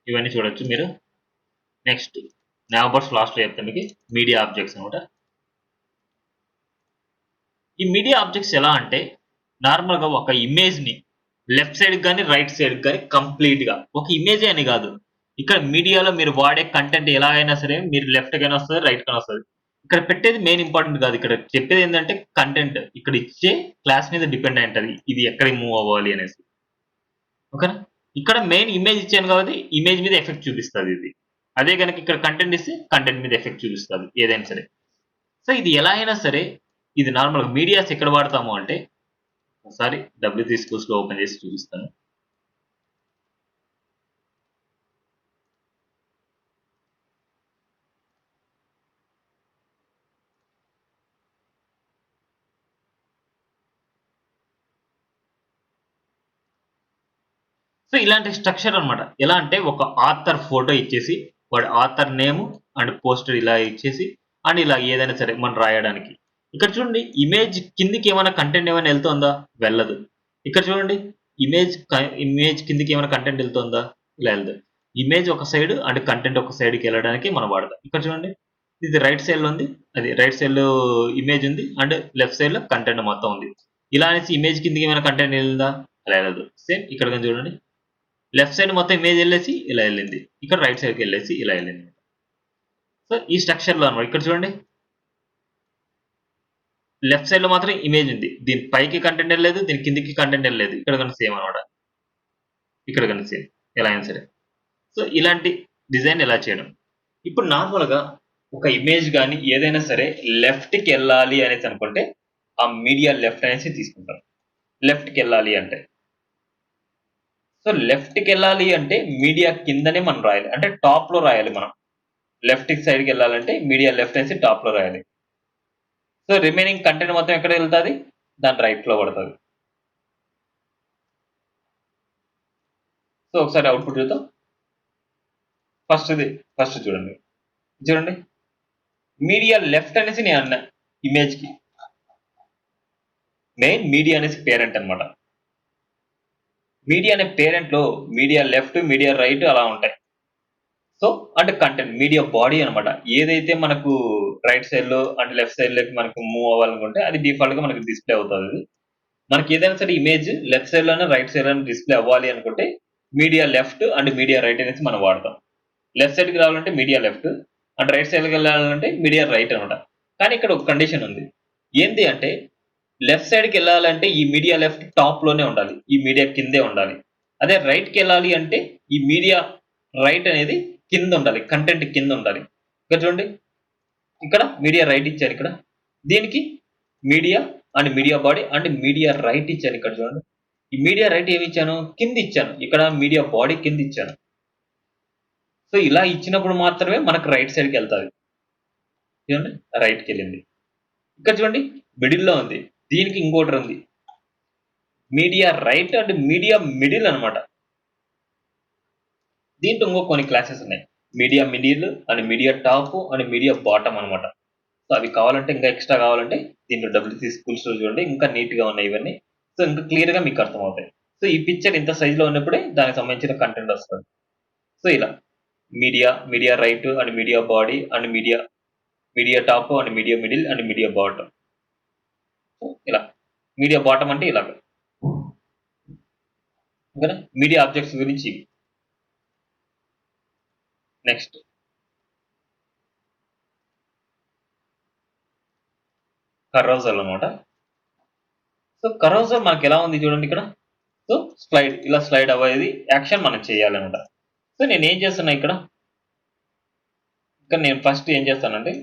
ఇవన్నీ చూడొచ్చు మీరు. నెక్స్ట్ నావబర్స్ లాస్ట్ లో చెప్తాను మీకు. మీడియా ఆబ్జెక్ట్స్ అనమాట. ఈ మీడియా ఆబ్జెక్ట్స్ ఎలా అంటే నార్మల్ గా ఒక ఇమేజ్ ని లెఫ్ట్ సైడ్ కానీ రైట్ సైడ్ కానీ కంప్లీట్ గా ఒక ఇమేజ్ అని కాదు. ఇక్కడ మీడియాలో మీరు వాడే కంటెంట్ ఎలా అయినా సరే మీరు లెఫ్ట్ కైనా వస్తుంది, రైట్ కైనా వస్తుంది. ఇక్కడ పెట్టేది మెయిన్ ఇంపార్టెంట్ కాదు. ఇక్కడ చెప్పేది ఏంటంటే కంటెంట్ ఇక్కడ ఇచ్చే క్లాస్ మీద డిపెండ్ అయి ఉంటుంది ఇది ఎక్కడికి మూవ్ అవ్వాలి అనేసి. ఓకేనా. ఇక్కడ మెయిన్ ఇమేజ్ ఇచ్చాను కాబట్టి ఇమేజ్ మీద ఎఫెక్ట్ చూపిస్తుంది ఇది. అదే కనుక ఇక్కడ కంటెంట్ ఇస్తే కంటెంట్ మీద ఎఫెక్ట్ చూపిస్తుంది ఏదైనా సరే. సో ఇది ఎలా అయినా సరే ఇది నార్మల్ మీడియాస్ ఎక్కడ వాడతాము అంటే ఒకసారి W3 స్కూల్స్ లో ఓపెన్ చేసి చూపిస్తాను. సో ఇలాంటి స్ట్రక్చర్ అనమాట. ఎలా అంటే ఒక ఆథర్ ఫోటో ఇచ్చేసి వాడి ఆథర్ నేమ్ అండ్ పోస్టర్ ఇలా ఇచ్చేసి అండ్ ఇలా ఏదైనా సరే మనం రాయడానికి. ఇక్కడ చూడండి ఇమేజ్ కిందికి ఏమైనా కంటెంట్ ఏమైనా వెళ్తుందా వెళ్ళదు. ఇక్కడ చూడండి ఇమేజ్ కిందికి ఏమైనా కంటెంట్ వెళ్తుందా ఇలా వెళ్దు. ఇమేజ్ ఒక సైడ్ అండ్ కంటెంట్ ఒక సైడ్కి వెళ్ళడానికి మనం వాడతాం. ఇక్కడ చూడండి ఇది రైట్ సైడ్ లో ఉంది. అది రైట్ సైడ్ లో ఇమేజ్ ఉంది అండ్ లెఫ్ట్ సైడ్ లో కంటెంట్ మొత్తం ఉంది. ఇలా అనేసి ఇమేజ్ కిందికి ఏమైనా కంటెంట్ వెళ్ళిందా అలా వెళ్ళదు. సేమ్ ఇక్కడ కానీ చూడండి లెఫ్ట్ సైడ్ మొత్తం ఇమేజ్ వెళ్ళేసి ఇలా వెళ్ళింది. ఇక్కడ రైట్ సైడ్కి వెళ్ళేసి ఇలా వెళ్ళింది. సో ఈ స్ట్రక్చర్ లో అనమాట. ఇక్కడ చూడండి లెఫ్ట్ సైడ్ లో మాత్రం ఇమేజ్ ఉంది. దీని పైకి కంటెంట్ వెళ్ళలేదు, దీని కిందికి కంటెంట్ వెళ్ళలేదు. ఇక్కడ కన్నా సేమ్ అనమాట. ఇక్కడ కన్నా సేమ్ ఎలా అయినా సరే. సో ఇలాంటి డిజైన్ ఎలా చేయడం. ఇప్పుడు నార్మల్ గా ఒక ఇమేజ్ కానీ ఏదైనా సరే లెఫ్ట్ కి వెళ్ళాలి అనేసి అనుకుంటే ఆ మీడియా లెఫ్ట్ అనేసి తీసుకుంటాం. లెఫ్ట్‌కి వెళ్ళాలి అంటే. సో లెఫ్ట్‌కి వెళ్ళాలి అంటే మీడియా కిందనే మనం రాయాలి. అంటే టాప్‌లో రాయాలి మనం. లెఫ్ట్ సైడ్‌కి వెళ్ళాలంటే మీడియా లెఫ్ట్ అనేసి టాప్‌లో రాయాలి. సో రిమైనింగ్ కంటెంట్ మొత్తం ఎక్కడికి వెళ్తది? దాని రైట్‌లో పడతది. సో ఒకసారి అవుట్‌పుట్ చూద్దాం. ఫస్ట్ చూడండి. చూడండి. మీడియా లెఫ్ట్ అనేసి నేను అన్నా ఇమేజ్‌కి. మెయిన్ మీడియా అనేసి పేరెంట్ అన్నమాట. మీడియా అనే పేరెంట్‌లో మీడియా లెఫ్ట్, మీడియా రైట్ అలా ఉంటాయి. సో అంటే కంటెంట్ మీడియా బాడీ అన్నమాట. ఏదైతే మనకు రైట్ సైడ్‌లో అంటే లెఫ్ట్ సైడ్‌లోకి మనకు మూవ్ అవ్వాలనుకుంటే అది డిఫాల్ట్‌గా మనకు డిస్‌ప్లే అవుతదది. మనకి ఏదైనా సరే ఇమేజ్ లెఫ్ట్ సైడ్‌లోనే, రైట్ సైడ్‌లోనే డిస్‌ప్లే అవ్వాలి అనుకుంటే media left and media right అనేసి మనం వాడతాం. లెఫ్ట్ సైడ్‌కి రావాలంటే మీడియా లెఫ్ట్ అండ్ రైట్ సైడ్‌కి వెళ్ళాలంటే మీడియా రైట్ అన్నమాట. కానీ ఇక్కడ ఒక కండిషన్ ఉంది. ఏంది అంటే లెఫ్ట్ సైడ్‌కి వెళ్ళాలంటే ఈ మీడియా లెఫ్ట్ టాప్‌లోనే ఉండాలి. ఈ మీడియా కిందే ఉండాలి. అదే రైట్‌కెళ్ళాలి అంటే ఈ మీడియా రైట్ అనేది కింద ఉండాలి. కంటెంట్ కింద ఉండాలి. ఇక్కడ చూడండి. ఇక్కడ మీడియా రైట్ ఇచ్చారు ఇక్కడ. దీనికి media and media body and media right ఇచ్చాను ఇక్కడ చూడండి. ఈ మీడియా రైట్ ఏమి ఇచ్చాను? కింద ఇచ్చాను. ఇక్కడ మీడియా బాడీ కింద ఇచ్చాను. సో ఇలా ఇచ్చినప్పుడు మాత్రమే మనకు రైట్ సైడ్‌కి ఎళ్తది. చూడండి రైట్‌కెళ్ళింది. ఇక్కడ చూడండి మిడిల్‌లో ఉంది. దీనికి ఇంకోటి ఉంది. Media right and media middle అన్నమాట. దీంట్లో ఇంకో కొన్ని క్లాసెస్ ఉన్నాయి. Media middle and media top and media bottom అన్నమాట. సో అవి కావాలంటే ఇంకా ఎక్స్‌ట్రా కావాలంటే దీంట్లో డబ్ల్యూసీ స్కూల్స్‌లో చూడండి. ఇంకా నీట్‌గా ఉన్నాయి ఇవన్నీ. సో ఇంకా క్లియర్‌గా మీకు అర్థమవుతాయి. సో ఈ పిక్చర్ ఇంత సైజ్‌లో ఉన్నప్పుడే దానికి సంబంధించిన కంటెంట్ వస్తది. సో ఇలా media right and media body and media top and media middle and media bottom. So ఇలా. మీడియా బాటమ్ అంటే ఇలాగ. ఓకేనా? మీడియా ఆబ్జెక్ట్స్ గురించి ఇవి. నెక్స్ట్ కరోజల్ అన్నమాట. సో కరోజల్ మనకెలా ఉంది చూడండి ఇక్కడ. సో ఇలా స్లైడ్ అవ్వేది యాక్షన్ మనం చేయాలన్నమాట. సో నేనేం చేస్తున్నా ఇక్కడ, ఇక్కడ నేను ఫస్ట్ ఏం చేస్తానంటే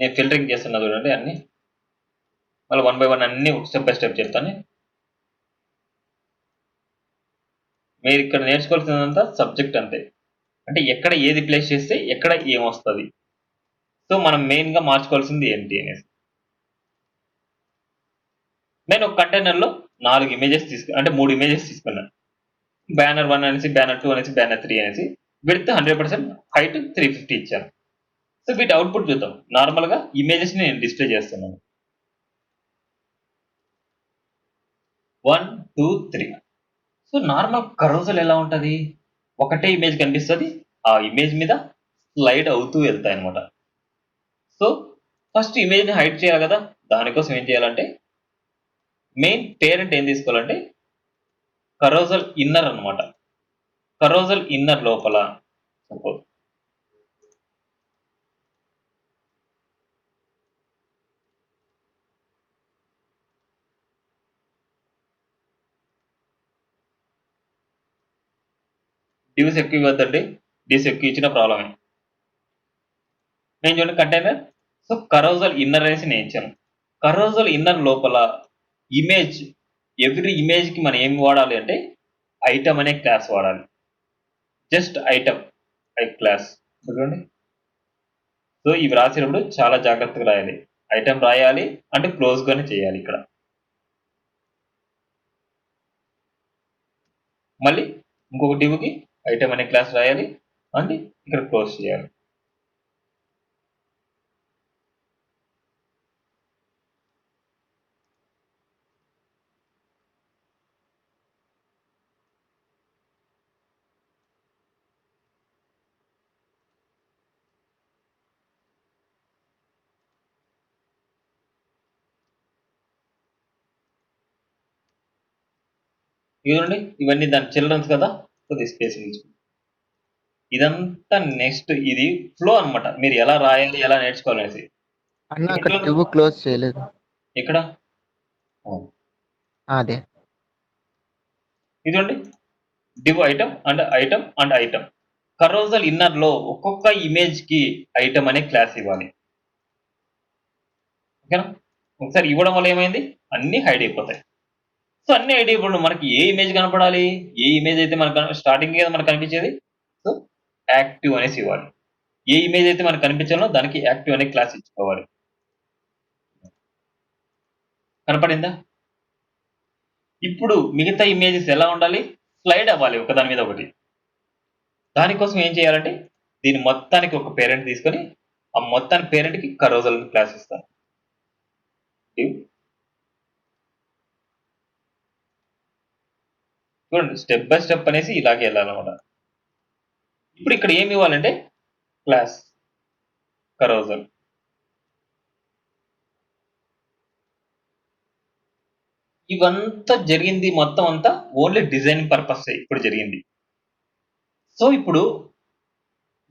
నేను ఫిల్టరింగ్ చేస్తున్నా చూడండి అన్ని. మళ్ళీ వన్ బై వన్ అన్ని స్టెప్ బై స్టెప్ చెప్తాను. మీరు ఇక్కడ నేర్చుకోవాల్సిందంతా సబ్జెక్ట్ అంతే. అంటే ఎక్కడ ఏది ప్లేస్ చేస్తే ఎక్కడ ఏమొస్తది. సో మనం మెయిన్‌గా మార్చుకోవాల్సింది ఏంటి అనేసి. నేను ఒక కంటైనర్‌లో 4 ఇమేజెస్ అంటే 3 ఇమేజెస్ తీసుకున్నాను. బ్యానర్ 1 అనేసి, బ్యానర్ 2 అనేసి, బ్యానర్ 3 అనేసి. విడ్త్ 100% హైట్ 350 ఇచ్చాను. సో వీటి అవుట్‌పుట్ చూద్దాం. నార్మల్‌గా ఇమేజెస్‌ని నేను డిస్‌ప్లే చేస్తున్నాను. 1, 2, 3 సో నార్మల్ కరోజల్ ఎలా ఉంటది? ఒకటే ఇమేజ్ కనిపిస్తది. ఆ ఇమేజ్ మీద స్లైడ్ అవుతూ వెళ్తాయన్నమాట. సో ఫస్ట్ ఇమేజ్‌ని హైడ్ చేయాలి కదా! దానికోసం ఏం చేయాలంటే మెయిన్ పేరెంట్ ఏం తీసుకోవాలంటే కరోజల్ ఇన్నర్ అన్నమాట. కరోజల్ ఇన్నర్ లోపల సపోజ్ డివ్స్ ఎక్కువ ఇవ్వద్దండి. డివ్స్ ఎక్కువ ఇచ్చినా ప్రాబ్లమే. నేను చూడండి కంటైనర్. సో కరోజల్ ఇన్నర్ అనేసి నేను ఇచ్చాను. కరోజల్ ఇన్నర్ లోపల ఇమేజ్ ఎవ్రీ ఇమేజ్‌కి మనం ఏం వాడాలి అంటే ఐటెమ్ అనే క్లాస్ వాడాలి. Just item class. చూడండి. సో ఇవి రాసేటప్పుడు చాలా జాగ్రత్తగా రాయాలి. ఐటెమ్ రాయాలి అంటే క్లోజ్‌గానే చేయాలి ఇక్కడ. మళ్ళీ ఇంకొక డివ్‌కి ఐటెమ్ అనే క్లాస్ రాయాలి. అండ్ ఇక్కడ క్లోజ్ చేయాలి. చూడండి ఇవన్నీ దాని చిల్డ్రన్స్ కదా! కొద్దిగా స్పేసింగ్ ఇచ్చుకోండి. ఇదంతా నెక్స్ట్ ఇది ఫ్లో అన్నమాట. మీరు ఎలా రాయాలి, ఎలా నేర్చుకోవాలనేసి. అన్న అక్కడ దీంట్లో ట్యూబ్ క్లోజ్ చేయలేదు. ఎక్కడ? అదే ఇది చూడండి. Div item and item and item. కరోజల్ inner లో ఒక్కొక్క ఇమేజ్ కి ఐటమ్ అనే క్లాస్ ఇవ్వాలి. ఓకేనా? ఒకసారి ఇవ్వడం వల్ల ఏమైంది, అన్ని హైడ్ అయిపోతాయి. సో అన్ని హైడ్ అయిపోవడం మనకి ఏ ఇమేజ్ కనపడాలి, ఏ ఇమేజ్ అయితే మనకు స్టార్టింగ్ కదా మనకు కనిపించేది, సో యాక్టివ్ అనేసి ఇవ్వాలి. ఏ ఇమేజ్ అయితే మనకు కనిపించాలో దానికి యాక్టివ్ అనే క్లాస్ ఇచ్చుకోవాలి. కనపడిందా? ఇప్పుడు మిగతా ఇమేజెస్ ఎలా ఉండాలి, స్లైడ్ అవ్వాలి ఒకదాని మీద ఒకటి. దానికోసం ఏం చేయాలంటే దీని మొత్తానికి ఒక పేరెంట్ తీసుకొని ఆ మొత్తానికి పేరెంట్ కి కరోజల్ క్లాస్ ఇస్తాను. చూడండి, స్టెప్ బై స్టెప్ అనేసి ఇలాగే వెళ్ళాలన్నమాట. ఇప్పుడు ఇక్కడ ఏమి ఇవ్వాలంటే క్లాస్ కరోజల్. ఇవంతా జరిగింది మొత్తం అంతా ఓన్లీ డిజైనింగ్ పర్పస్ ఇప్పుడు జరిగింది. సో ఇప్పుడు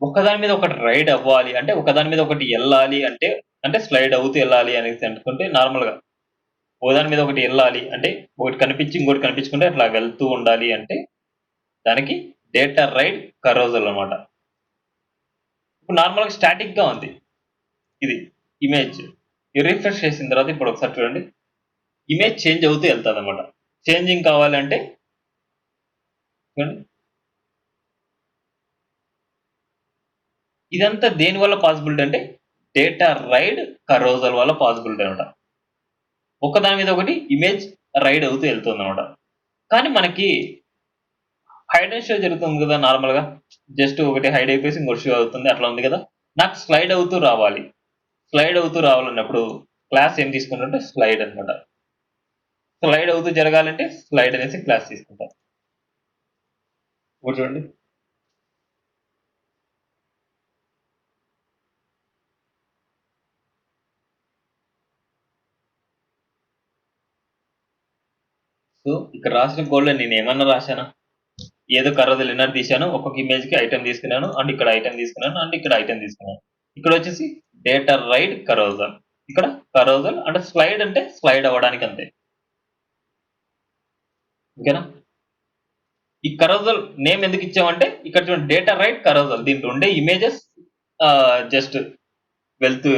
ఒకదాని మీద ఒకటి రైడ్ అవ్వాలి అంటే, ఒకదాని మీద ఒకటి వెళ్ళాలి అంటే, అంటే స్లైడ్ అవుతూ వెళ్ళాలి అనేసి అనుకుంటే నార్మల్ గా ఒకదాని మీద ఒకటి వెళ్ళాలి అంటే, ఒకటి కనిపించి ఇంకోటి కనిపించుకుంటే అట్లా వెళ్తూ ఉండాలి అంటే దానికి డేటా రైడ్ కరోజల్ అన్నమాట. ఇప్పుడు నార్మల్ గా స్టాటిక్ గా ఉంది ఇది ఇమేజ్. రిఫ్రెష్ చేసిన తర్వాత ఇప్పుడు ఒకసారి చూడండి, ఇమేజ్ చేంజ్ అవుతూ వెళ్తుంది అనమాట. చేంజింగ్ కావాలంటే చూడండి, ఇదంతా దేని వల్ల పాసిబిలిటీ అంటే డేటా రైడ్ కరోజల్ వల్ల పాసిబిలిటీ అనమాట. ఒకదాని మీద ఒకటి ఇమేజ్ రైడ్ అవుతూ వెళ్తుంది అనమాట. కానీ మనకి హైడ్ అండ్ షో జరుగుతుంది కదా నార్మల్ గా, జస్ట్ ఒకటి హైడ్ అయిపోయి ఇంకోటి షో అవుతుంది అట్లా ఉంది కదా. నాకు స్లైడ్ అవుతూ రావాలి. స్లైడ్ అవుతూ రావాలన్నప్పుడు క్లాస్ ఏం తీసుకుంటుంటే స్లైడ్ అనమాట. స్లైడ్ అవుతూ జరగాలంటే స్లైడ్ అనేసి క్లాస్ తీసుకుంటాం. ఇప్పుడు చూడండి, సో ఇక్కడ రాసిన కోడ్ లో నేను ఏమన్నా రాశానా, ఏదో కరోజల్ ఇన్నర్ తీశాను, ఒక్కొక్క ఇమేజ్ కి ఐటమ్ తీసుకున్నాను, అండ్ ఇక్కడ ఐటమ్ తీసుకున్నాను, అండ్ ఇక్కడ ఐటమ్ తీసుకున్నాను. ఇక్కడ వచ్చేసి డేటా రైడ్ కరోజల్, ఇక్కడ కరోజల్ అంటే స్లైడ్ అంటే స్లైడ్ అవ్వడానికి అంతే. ఓకేనా? ఈ కరోజల్ నేమ్ ఎందుకు ఇచ్చామంటే ఇక్కడ చూడండి, డేటా రైట్ కరోజల్, దీంట్లో ఉండే ఇమేజెస్ జస్ట్ వెళ్తూ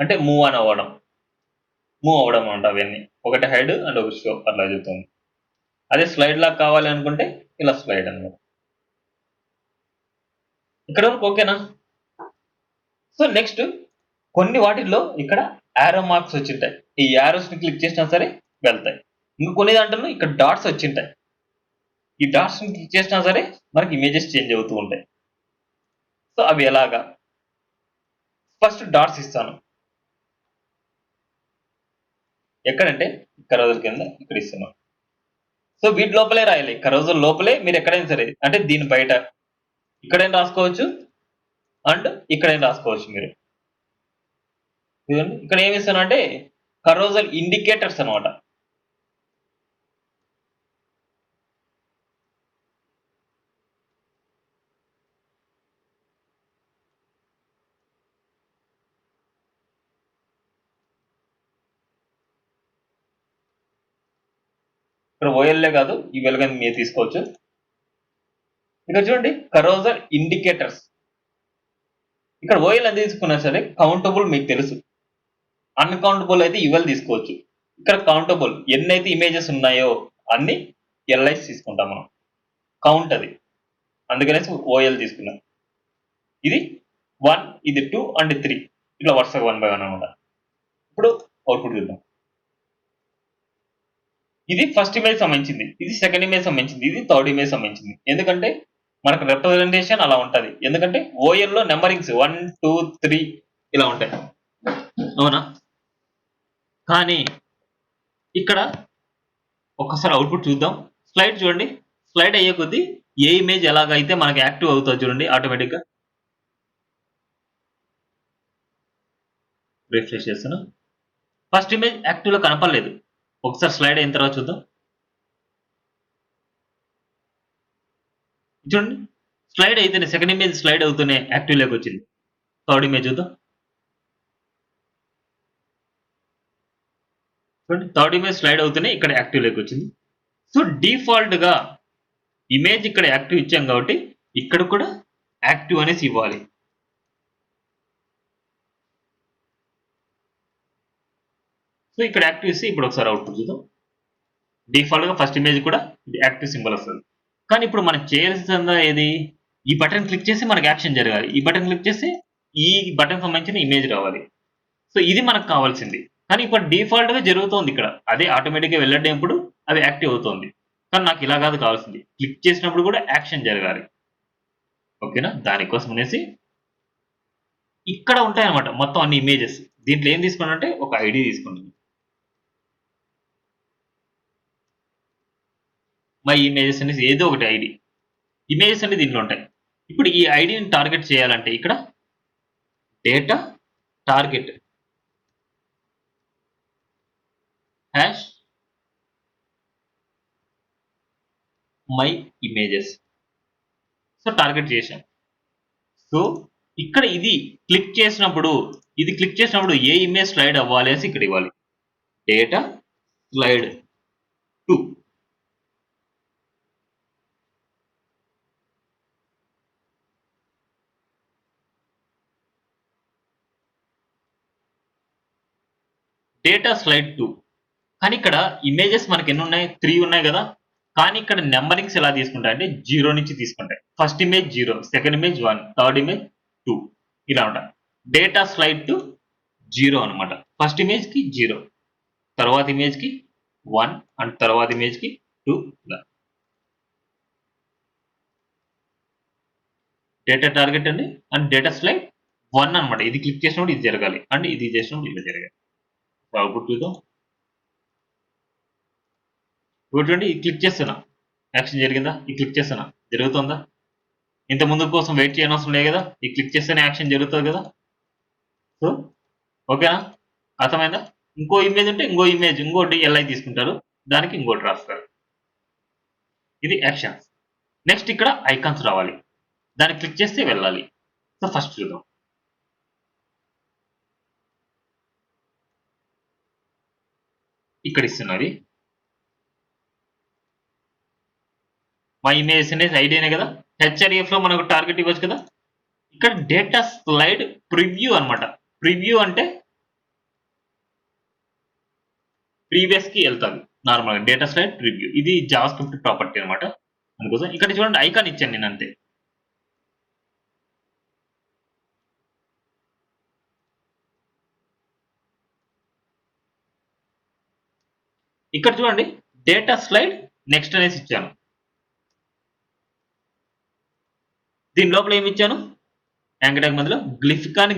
అంటే మూవ్ అవ్వడం అనమాట. అవన్నీ ఒకటి హైడ్ అండ్ ఒక షో అట్లా జరుగుతుంది. అదే స్లైడ్ లాగా కావాలి అనుకుంటే ఇలా స్లైడ్ అనమాట. ఇక్కడ వరకు ఓకేనా? సో నెక్స్ట్ కొన్ని వాటిల్లో ఇక్కడ యారో మార్క్స్ వచ్చింటాయి. ఈ యారోస్ ని క్లిక్ చేసినా సరే వెళ్తాయి. ఇంకా కొన్ని దాంట్లో ఇక్కడ డాట్స్ వచ్చింటాయి. ఈ డాట్స్ ని క్లిక్ చేసినా సరే మనకి ఇమేజెస్ చేంజ్ అవుతూ ఉంటాయి. సో అవి ఎలాగా, ఫస్ట్ డాట్స్ ఇస్తాను. ఎక్కడంటే కరోజల్ కింద ఇక్కడ ఇస్తున్నాం. సో వీటి లోపలే రాయాలి, కరోజల్ లోపలే మీరు ఎక్కడైనా సరే, అంటే దీని బయట ఇక్కడైనా రాసుకోవచ్చు అండ్ ఇక్కడైనా రాసుకోవచ్చు మీరు. ఇక్కడ ఏమి ఇస్తాను అంటే కరోజల్ ఇండికేటర్స్ అనమాట. ఇక్కడ ఓఎల్ఏ కాదు, ఈ వెలుగని మీరు తీసుకోవచ్చు. ఇక్కడ చూడండి, కరోజల్ ఇండికేటర్స్. ఇక్కడ ఓఎల్ ఎంత తీసుకున్నా సరే కౌంటబుల్ మీకు తెలుసు, అన్కౌంటబుల్ అయితే ఇవల్ తీసుకోవచ్చు. ఇక్కడ కౌంటబుల్ ఎన్నైతే ఇమేజెస్ ఉన్నాయో అన్ని ఎల్ఐస్ తీసుకుంటాం మనం, కౌంట్ అది, అందుకనేసి ఓఎల్ తీసుకున్నాం. ఇది 1, ఇది 2 అండ్ 3 ఇట్లా వరుసగా 1 by 1 అనమాట. ఇప్పుడు అవుట్పుట్ చూద్దాం. ఇది ఫస్ట్ ఇమేజ్ సంబంధించింది, ఇది సెకండ్ ఇమేజ్ సంబంధించింది, ఇది థర్డ్ ఇమేజ్ సంబంధించింది. ఎందుకంటే మనకు రిప్రజెంటేషన్ అలా ఉంటది. ఎందుకంటే ఓఎల్ లో నెంబరింగ్స్ 1, 2, 3 ఇలా ఉంటాయి, అవునా? కానీ ఇక్కడ ఒక్కసారి అవుట్పుట్ చూద్దాం. స్లైడ్ చూడండి, స్లైడ్ అయ్యే కొద్దీ ఏ ఇమేజ్ ఎలాగైతే మనకి యాక్టివ్ అవుతుంది చూడండి ఆటోమేటిక్ గా. రిఫ్రెష్ చేస్తాను. ఫస్ట్ ఇమేజ్ యాక్టివ్ లో కనపడలేదు, ఒకసారి స్లైడ్ అయిన తర్వాత చూద్దాం. చూడండి, స్లైడ్ అయితేనే సెకండ్ ఇమేజ్ స్లైడ్ అవుతూనే యాక్టివ్ లోకి వచ్చింది. థర్డ్ ఇమేజ్ చూద్దాం. చూడండి, థర్డ్ ఇమేజ్ స్లైడ్ అవుతూనే ఇక్కడ యాక్టివ్ లోకి వచ్చింది. సో డిఫాల్ట్ గా ఇమేజ్ ఇక్కడ యాక్టివ్ ఇచ్చాం కాబట్టి ఇక్కడ కూడా యాక్టివ్ అనేసి ఇవ్వాలి. సో ఇక్కడ యాక్టివ్ ఇస్తే ఇప్పుడు ఒకసారి అవుట్పుట్ చూద్దాం. డిఫాల్ట్ గా ఫస్ట్ ఇమేజ్ కూడా ఇది యాక్టివ్ సింబల్ వస్తుంది. కానీ ఇప్పుడు మనం చేయాల్సిందా ఏది, ఈ బటన్ క్లిక్ చేసి మనకి యాక్షన్ జరగాలి. ఈ బటన్ క్లిక్ చేసి ఈ బటన్ సంబంధించిన ఇమేజ్ రావాలి. సో ఇది మనకు కావాల్సింది. కానీ ఇప్పుడు డిఫాల్ట్ గా జరుగుతోంది ఇక్కడ. అదే ఆటోమేటిక్ గా వెళ్ళేటప్పుడు అది యాక్టివ్ అవుతోంది. కానీ నాకు ఇలా కాదు కావాల్సింది. క్లిక్ చేసినప్పుడు కూడా యాక్షన్ జరగాలి. ఓకేనా, దానికోసం అనేసి ఇక్కడ ఉంటాయన్నమాట మొత్తం అన్ని ఇమేజెస్. దీంట్లో ఏం తీసుకున్నానంటే ఒక ఐడి తీసుకుంటాను. మై ఇమేజెస్ అనేసి ఏదో ఒకటి ఐడి. ఇమేజెస్ అనేది దీంట్లో ఉంటాయి. ఇప్పుడు ఈ ఐడిని టార్గెట్ చేయాలంటే ఇక్కడ data target hash my images. So target చేశాం. సో ఇక్కడ ఇది క్లిక్ చేసినప్పుడు ఏ ఇమేజ్ స్లైడ్ అవ్వాలి అనేసి ఇక్కడ ఇవ్వాలి. Data slide 2. Data slide 2. కానీ ఇక్కడ ఇమేజెస్ మనకి ఎన్ని ఉన్నాయి, 3 ఉన్నాయి కదా. కానీ ఇక్కడ నెంబరింగ్స్ ఎలా తీసుకుంటాయి అంటే 0 నుంచి తీసుకుంటాయి. First image 0, second image 1, third image 2 ఇలా ఉంటాయి. డేటా స్లైడ్ 2 0 అనమాట. ఫస్ట్ ఇమేజ్ కి 0, తర్వాత ఇమేజ్ కి 1 అండ్ తర్వాత ఇమేజ్ కి 2 ఇలా. డేటా టార్గెట్ అండి అండ్ డేటా స్లైడ్ 1 అనమాట. ఇది క్లిక్ చేసినప్పుడు ఇది జరగాలి అండ్ ఇది చేసినప్పుడు ఇలా జరగాలి. అవుట్పుట్ చూద్దాం. చూడండి, ఇది క్లిక్ చేస్తున్నా యాక్షన్ జరిగిందా, ఈ క్లిక్ చేస్తున్నా జరుగుతుందా. ఇంత ముందు కోసం వెయిట్ చేయనవసరం లేదు కదా, ఈ క్లిక్ చేస్తేనే యాక్షన్ జరుగుతుంది కదా. సో ఓకేనా, అర్థమైందా. ఇంకో ఇమేజ్ ఉంటే ఇంకోటి ఎల్ఐ తీసుకుంటారు, దానికి ఇంకోటి రాస్తారు. ఇది యాక్షన్. నెక్స్ట్ ఇక్కడ ఐకాన్స్ రావాలి, దాన్ని క్లిక్ చేస్తే వెళ్ళాలి. సో ఫస్ట్ చూద్దాం. ఇక్కడ ఇస్తున్నది మా ఇమేజ్ అనేది ఐడియానే కదా. హెచ్ఆర్ఎఫ్ లో మనకు టార్గెట్ ఇవ్వచ్చు కదా. ఇక్కడ డేటా స్లైడ్ ప్రివ్యూ అనమాట. ప్రివ్యూ అంటే ప్రీవియస్ కి వెళ్తాను. నార్మల్ డేటా స్లైడ్ ప్రివ్యూ ఇది జావా స్క్రిప్ట్ ప్రాపర్టీ అనమాట. అందుకోసం ఇక్కడ చూడండి ఐకాన్ ఇచ్చాను నేను అంతే. ఇక్కడ చూడండి డేటా స్లైడ్ నెక్స్ట్ అనేసి ఇచ్చాను. దీని లోపల ఏమి ఇచ్చాను, యాంకర్ మధ్యలో గ్లిఫికాన్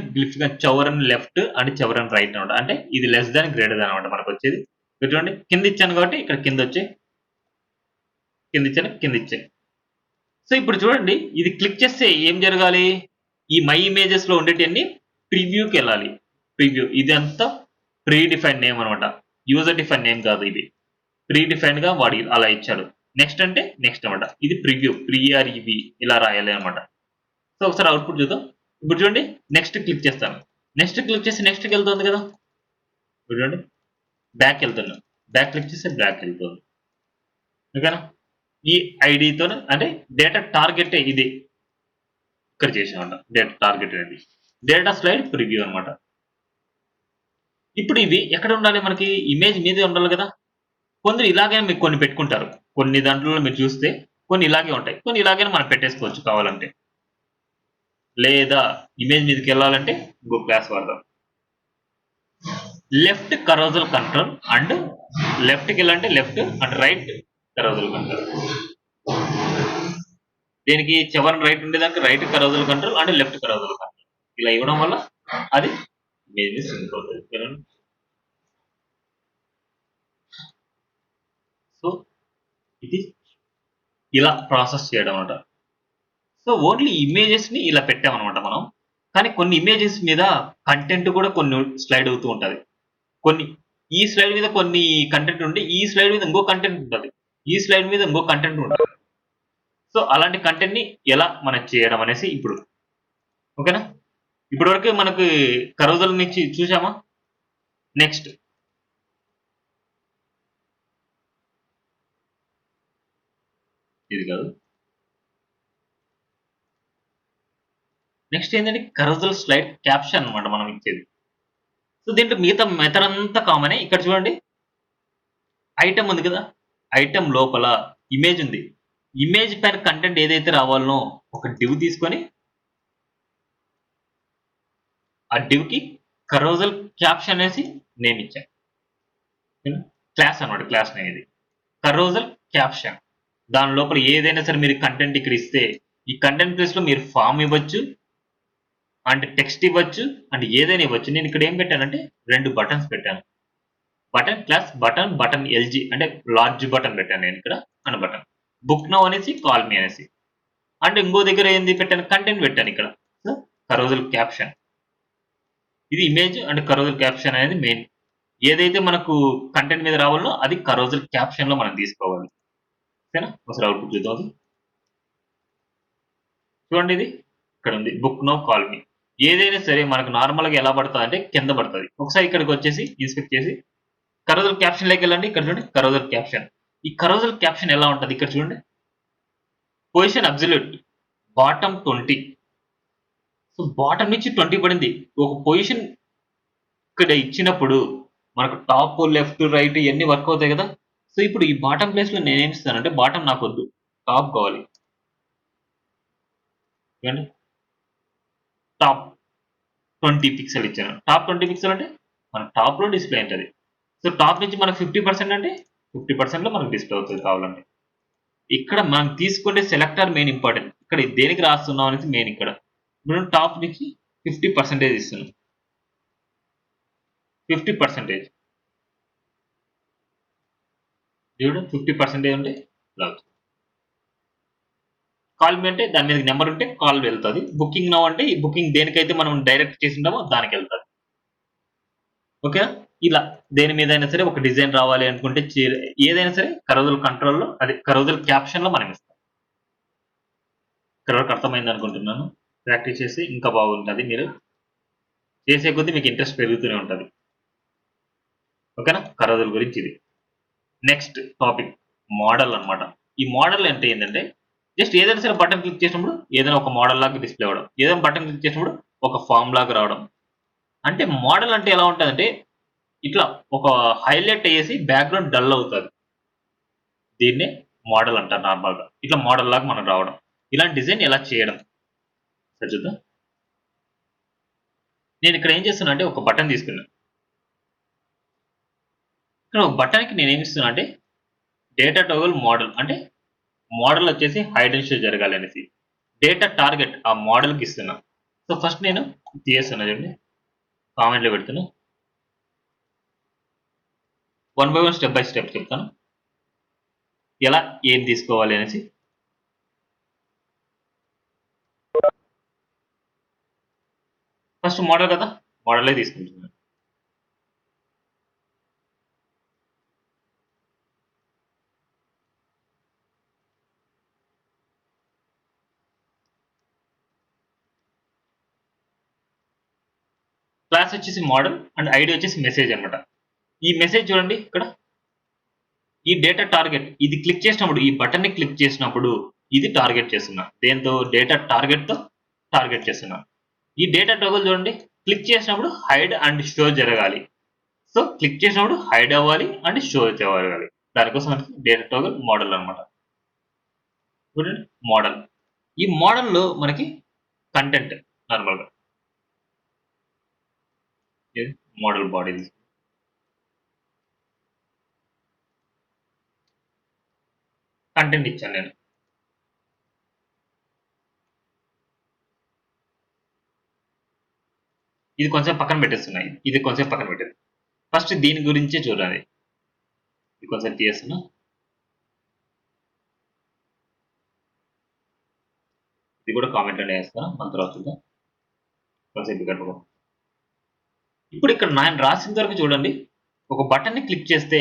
చౌరన్ లెఫ్ట్ అండ్ చౌరన్ రైట్ అనమాట. అంటే ఇది లెస్ దాన్ గ్రేటర్ దాన్ అనమాట మనకు వచ్చేది. చూడండి కింద ఇచ్చాను కాబట్టి ఇక్కడ కింద ఇచ్చాను. సో ఇప్పుడు చూడండి ఇది క్లిక్ చేస్తే ఏం జరగాలి, ఈ మై ఇమేజెస్ లో ఉండేటివన్నీ ప్రివ్యూకి వెళ్ళాలి. ప్రివ్యూ ఇది అంతా ప్రీ డిఫైన్డ్ నేమ్ అనమాట, యూజర్ డిఫైన్ నేమ్ కాదు. ఇది ప్రీ డిఫైన్డ్ గా వాడి అలా ఇచ్చాడు. నెక్స్ట్ అంటే నెక్స్ట్ అనమాట. ఇది ప్రివ్యూ ప్రీఆర్ఈవి ఇలా రాయాలి అనమాట. సో ఒకసారి అవుట్పుట్ చూద్దాం. ఇప్పుడు చూడండి నెక్స్ట్ క్లిక్ చేస్తాను. నెక్స్ట్ క్లిక్ చేసి నెక్స్ట్కి వెళ్తుంది కదా. చూడండి బ్యాక్ వెళ్తున్నాను, బ్యాక్ క్లిక్ చేస్తే బ్యాక్ వెళ్తుంది. ఓకేనా, ఈ ఐడితో అంటే డేటా టార్గెట్ ఇది ఇక్కడ చేసామంట. డేటా టార్గెట్ అనేది డేటా స్లైడ్ ప్రివ్యూ అనమాట. ఇప్పుడు ఇవి ఎక్కడ ఉండాలి, మనకి ఇమేజ్ మీదే ఉండాలి కదా. కొందరు ఇలాగే మీకు కొన్ని పెట్టుకుంటారు, కొన్ని దాంట్లో మీరు చూస్తే కొన్ని ఇలాగే ఉంటాయి, కొన్ని ఇలాగే మనం పెట్టేసుకోవచ్చు కావాలంటే. లేదా ఇమేజ్ మీదకి వెళ్ళాలంటే ఇంకో క్లాస్ వాడదాం. లెఫ్ట్ కరోజల్ కంట్రోల్ అండ్ లెఫ్ట్కి వెళ్ళాలంటే లెఫ్ట్ అండ్ రైట్ కరోజల్ కంట్రోల్. దీనికి చివరి రైట్ ఉండేదానికి right కరోజల్ control and left కరోజల్ control ఇలా ఇవ్వడం వల్ల అది ఇమేజ్ సింక్ అవుతుంది. సో ఇది ఇలా ప్రాసెస్ చేయడం అనమాట. సో ఓన్లీ ఇమేజెస్ ని ఇలా పెట్టామన్నమాట మనం. కానీ కొన్ని ఇమేజెస్ మీద కంటెంట్ కూడా కొన్ని స్లైడ్ అవుతూ ఉంటది. కొన్ని ఈ స్లైడ్ మీద కొన్ని కంటెంట్ ఉంటే ఈ స్లైడ్ మీద ఇంకో కంటెంట్ ఉంటుంది, ఈ స్లైడ్ మీద ఇంకో కంటెంట్ ఉంటుంది. సో అలాంటి కంటెంట్ ని ఎలా మనం చేయడం అనేసి ఇప్పుడు. ఓకేనా, ఇప్పటి వరకు మనకు కరోజల్ నుంచి చూసామా. నెక్స్ట్ ఇది కాదు, నెక్స్ట్ ఏంటంటే కరోజల్ స్లైడ్ క్యాప్షన్ అన్నమాట మనం ఇచ్చేది. సో దీంట్లో మిగతా మెథడ్ అంతా కామనే. ఇక్కడ చూడండి ఐటెమ్ ఉంది కదా, ఐటెమ్ లోపల ఇమేజ్ ఉంది. ఇమేజ్ పైన కంటెంట్ ఏదైతే రావాలనో ఒక డివ్ తీసుకొని ఆ డివ్ కి కరోజల్ క్యాప్షన్ అనేసి నేమ్ ఇచ్చాను. క్లాస్ అన్నమాట, క్లాస్ నేమ్ ఇది కరోజల్ క్యాప్షన్. దాని లోపల ఏదైనా సరే మీరు కంటెంట్ ఇక్కడ ఇస్తే ఈ కంటెంట్ ప్లేస్ లో మీరు ఫామ్ ఇవ్వచ్చు అండ్ టెక్స్ట్ ఇవ్వచ్చు అండ్ ఏదైనా ఇవ్వచ్చు. నేను ఇక్కడ ఏం పెట్టానంటే 2 బటన్స్ పెట్టాను. Button class button button LG అంటే లార్జ్ బటన్ పెట్టాను నేను ఇక్కడ అండ్ బటన్ బుక్ నౌ అనేసి కాల్ మీ అనేసి అండ్ ఇంకో దగ్గర ఏంది పెట్టాను కంటెంట్ పెట్టాను ఇక్కడ. సో కరోజల్ క్యాప్షన్ ఇది ఇమేజ్ అండ్ కరోజల్ క్యాప్షన్ అనేది మెయిన్. ఏదైతే మనకు కంటెంట్ మీద రావాలో అది కరోజల్ క్యాప్షన్ లో మనం తీసుకోవాలి. ఓకేనా, ఒకసారి అవుట్పుట్ చూద్దాం. అది చూడండి, ఇది ఇక్కడ ఉంది బుక్ నౌ కాల్ మీ. ఏదైనా సరే మనకు నార్మల్ గా ఎలా పడుతుంది అంటే కింద పడుతుంది. ఒకసారి ఇక్కడికి వచ్చేసి ఇన్స్పెక్ట్ చేసి కరోజల్ క్యాప్షన్ లోకి వెళ్ళండి. ఇక్కడ చూడండి కరోజల్ క్యాప్షన్. ఈ కరోజల్ క్యాప్షన్ ఎలా ఉంటుంది ఇక్కడ చూడండి. Position absolute bottom 20. So bottom నుంచి 20 పడింది. ఒక పొజిషన్ ఇక్కడ ఇచ్చినప్పుడు మనకు టాప్ లెఫ్ట్ రైట్ ఇవన్నీ వర్క్ అవుతాయి కదా. సో ఇప్పుడు ఈ బాటమ్ ప్లేస్ లో నేనేం ఇస్తానంటే బాటమ్ నాకు వద్దు, టాప్ కావాలి. చూడండి టాప్ 20 పిక్సెల్ ఇచ్చాను. టాప్ 20 పిక్సెల్ అంటే మన టాప్ లో డిస్ప్లే ఉంటుంది. సో టాప్ నుంచి మనకు 50% అంటే 50% లో మనకు డిస్ప్లే అవుతుంది కావాలంటే. ఇక్కడ మనం తీసుకుంటే సెలెక్టర్ మెయిన్ ఇంపార్టెంట్. ఇక్కడ దేనికి రాస్తున్నాం అనేది మెయిన్. ఇక్కడ మనం టాప్ నుంచి 50% ఇస్తున్నాం. 50% చూడండి 50% ఉంటే కాల్ మీ అంటే దాని మీద నెంబర్ ఉంటే కాల్ వెళ్తుంది. బుకింగ్ నౌ అంటే ఈ బుకింగ్ దేనికైతే మనం డైరెక్ట్ చేసింటామో దానికి వెళ్తుంది. ఓకే, ఇలా దేని మీద అయినా సరే ఒక డిజైన్ రావాలి అనుకుంటే ఏదైనా సరే కరోజల్ కంట్రోల్లో అది కరోజల్ క్యాప్షన్ లో మనం ఇస్తాం. ఇక్కడ వరకు అర్థమైంది అనుకుంటున్నాను. ప్రాక్టీస్ చేసి ఇంకా బాగుంటుంది. మీరు చేసే కొద్దీ మీకు ఇంట్రెస్ట్ పెరుగుతూనే ఉంటుంది. ఓకేనా, కరోజల్ గురించి ఇది. నెక్స్ట్ టాపిక్ మోడల్ అన్నమాట. ఈ మోడల్ అంటే ఏంటంటే జస్ట్ ఏదైనా సరే బటన్ క్లిక్ చేసినప్పుడు ఏదైనా ఒక మోడల్ లాగా డిస్ప్లే అవ్వడం, ఏదైనా బటన్ క్లిక్ చేసినప్పుడు ఒక ఫామ్ లాగా రావడం. అంటే మోడల్ అంటే ఎలా ఉంటుందంటే ఇట్లా ఒక హైలైట్ అయ్యేసి బ్యాక్గ్రౌండ్ డల్ అవుతుంది. దీన్నే మోడల్ అంటారు నార్మల్గా. ఇట్లా మోడల్ లాగా మనం రావడం. ఇలాంటి డిజైన్ ఎలా చేయడం సరే చూద్దాం. నేను ఇక్కడ ఏం చేస్తున్నా అంటే ఒక బటన్ తీసుకున్నా. ఇక్కడ ఒక బటన్కి నేను ఏమి ఇస్తున్నా అంటే డేటా టోగల్ మోడల్ అంటే మోడల్ వచ్చేసి హైడ్ అండ్ షో జరగాలి అనేసి డేటా టార్గెట్ ఆ మోడల్కి ఇస్తున్నా. సో ఫస్ట్ నేను తీస్తున్నా చూడండి, కామెంట్లో పెడుతున్నా. 1 by 1 స్టెప్ బై స్టెప్ చెప్తాను ఎలా ఏం తీసుకోవాలి అనేసి. ఫస్ట్ మోడల్ కదా, మోడలే తీసుకుంటున్నాను. క్లాస్ వచ్చేసి మోడల్ అండ్ ఐడి వచ్చేసి మెసేజ్ అన్నమాట. ఈ మెసేజ్ చూడండి ఇక్కడ ఈ డేటా టార్గెట్ ఇది క్లిక్ చేసినప్పుడు ఈ బటన్ ని క్లిక్ చేసినప్పుడు ఇది టార్గెట్ చేస్తున్నా. దేంతో డేటా టార్గెట్ తో టార్గెట్ చేస్తున్నా. ఈ డేటా టోగల్ చూడండి క్లిక్ చేసినప్పుడు హైడ్ అండ్ షో జరగాలి. సో క్లిక్ చేసినప్పుడు హైడ్ అవ్వాలి అండ్ షో జరగాలి. దానికోసం డేటా టోగల్ మోడల్ అన్నమాట. చూడండి మోడల్. ఈ మోడల్లో మనకి కంటెంట్ నార్మల్గా మోడల్ బాడీ కంటెంట్ ఇచ్చాను నేను. ఇది కొంచెం పక్కన పెట్టేస్తున్నాయి, ఇది కొంచెం పక్కన పెట్టేది. ఫస్ట్ దీని గురించే చూడాలి. ఇది కొంచెం తీస్తున్నా. ఇది కూడా కామెంట్ అనే వేస్తాను, మన తర్వాత చూద్దాం. కొంచెం గడపడం. ఇప్పుడు ఇక్కడ నేను రాసిన వరకు చూడండి, ఒక బటన్ ని క్లిక్ చేస్తే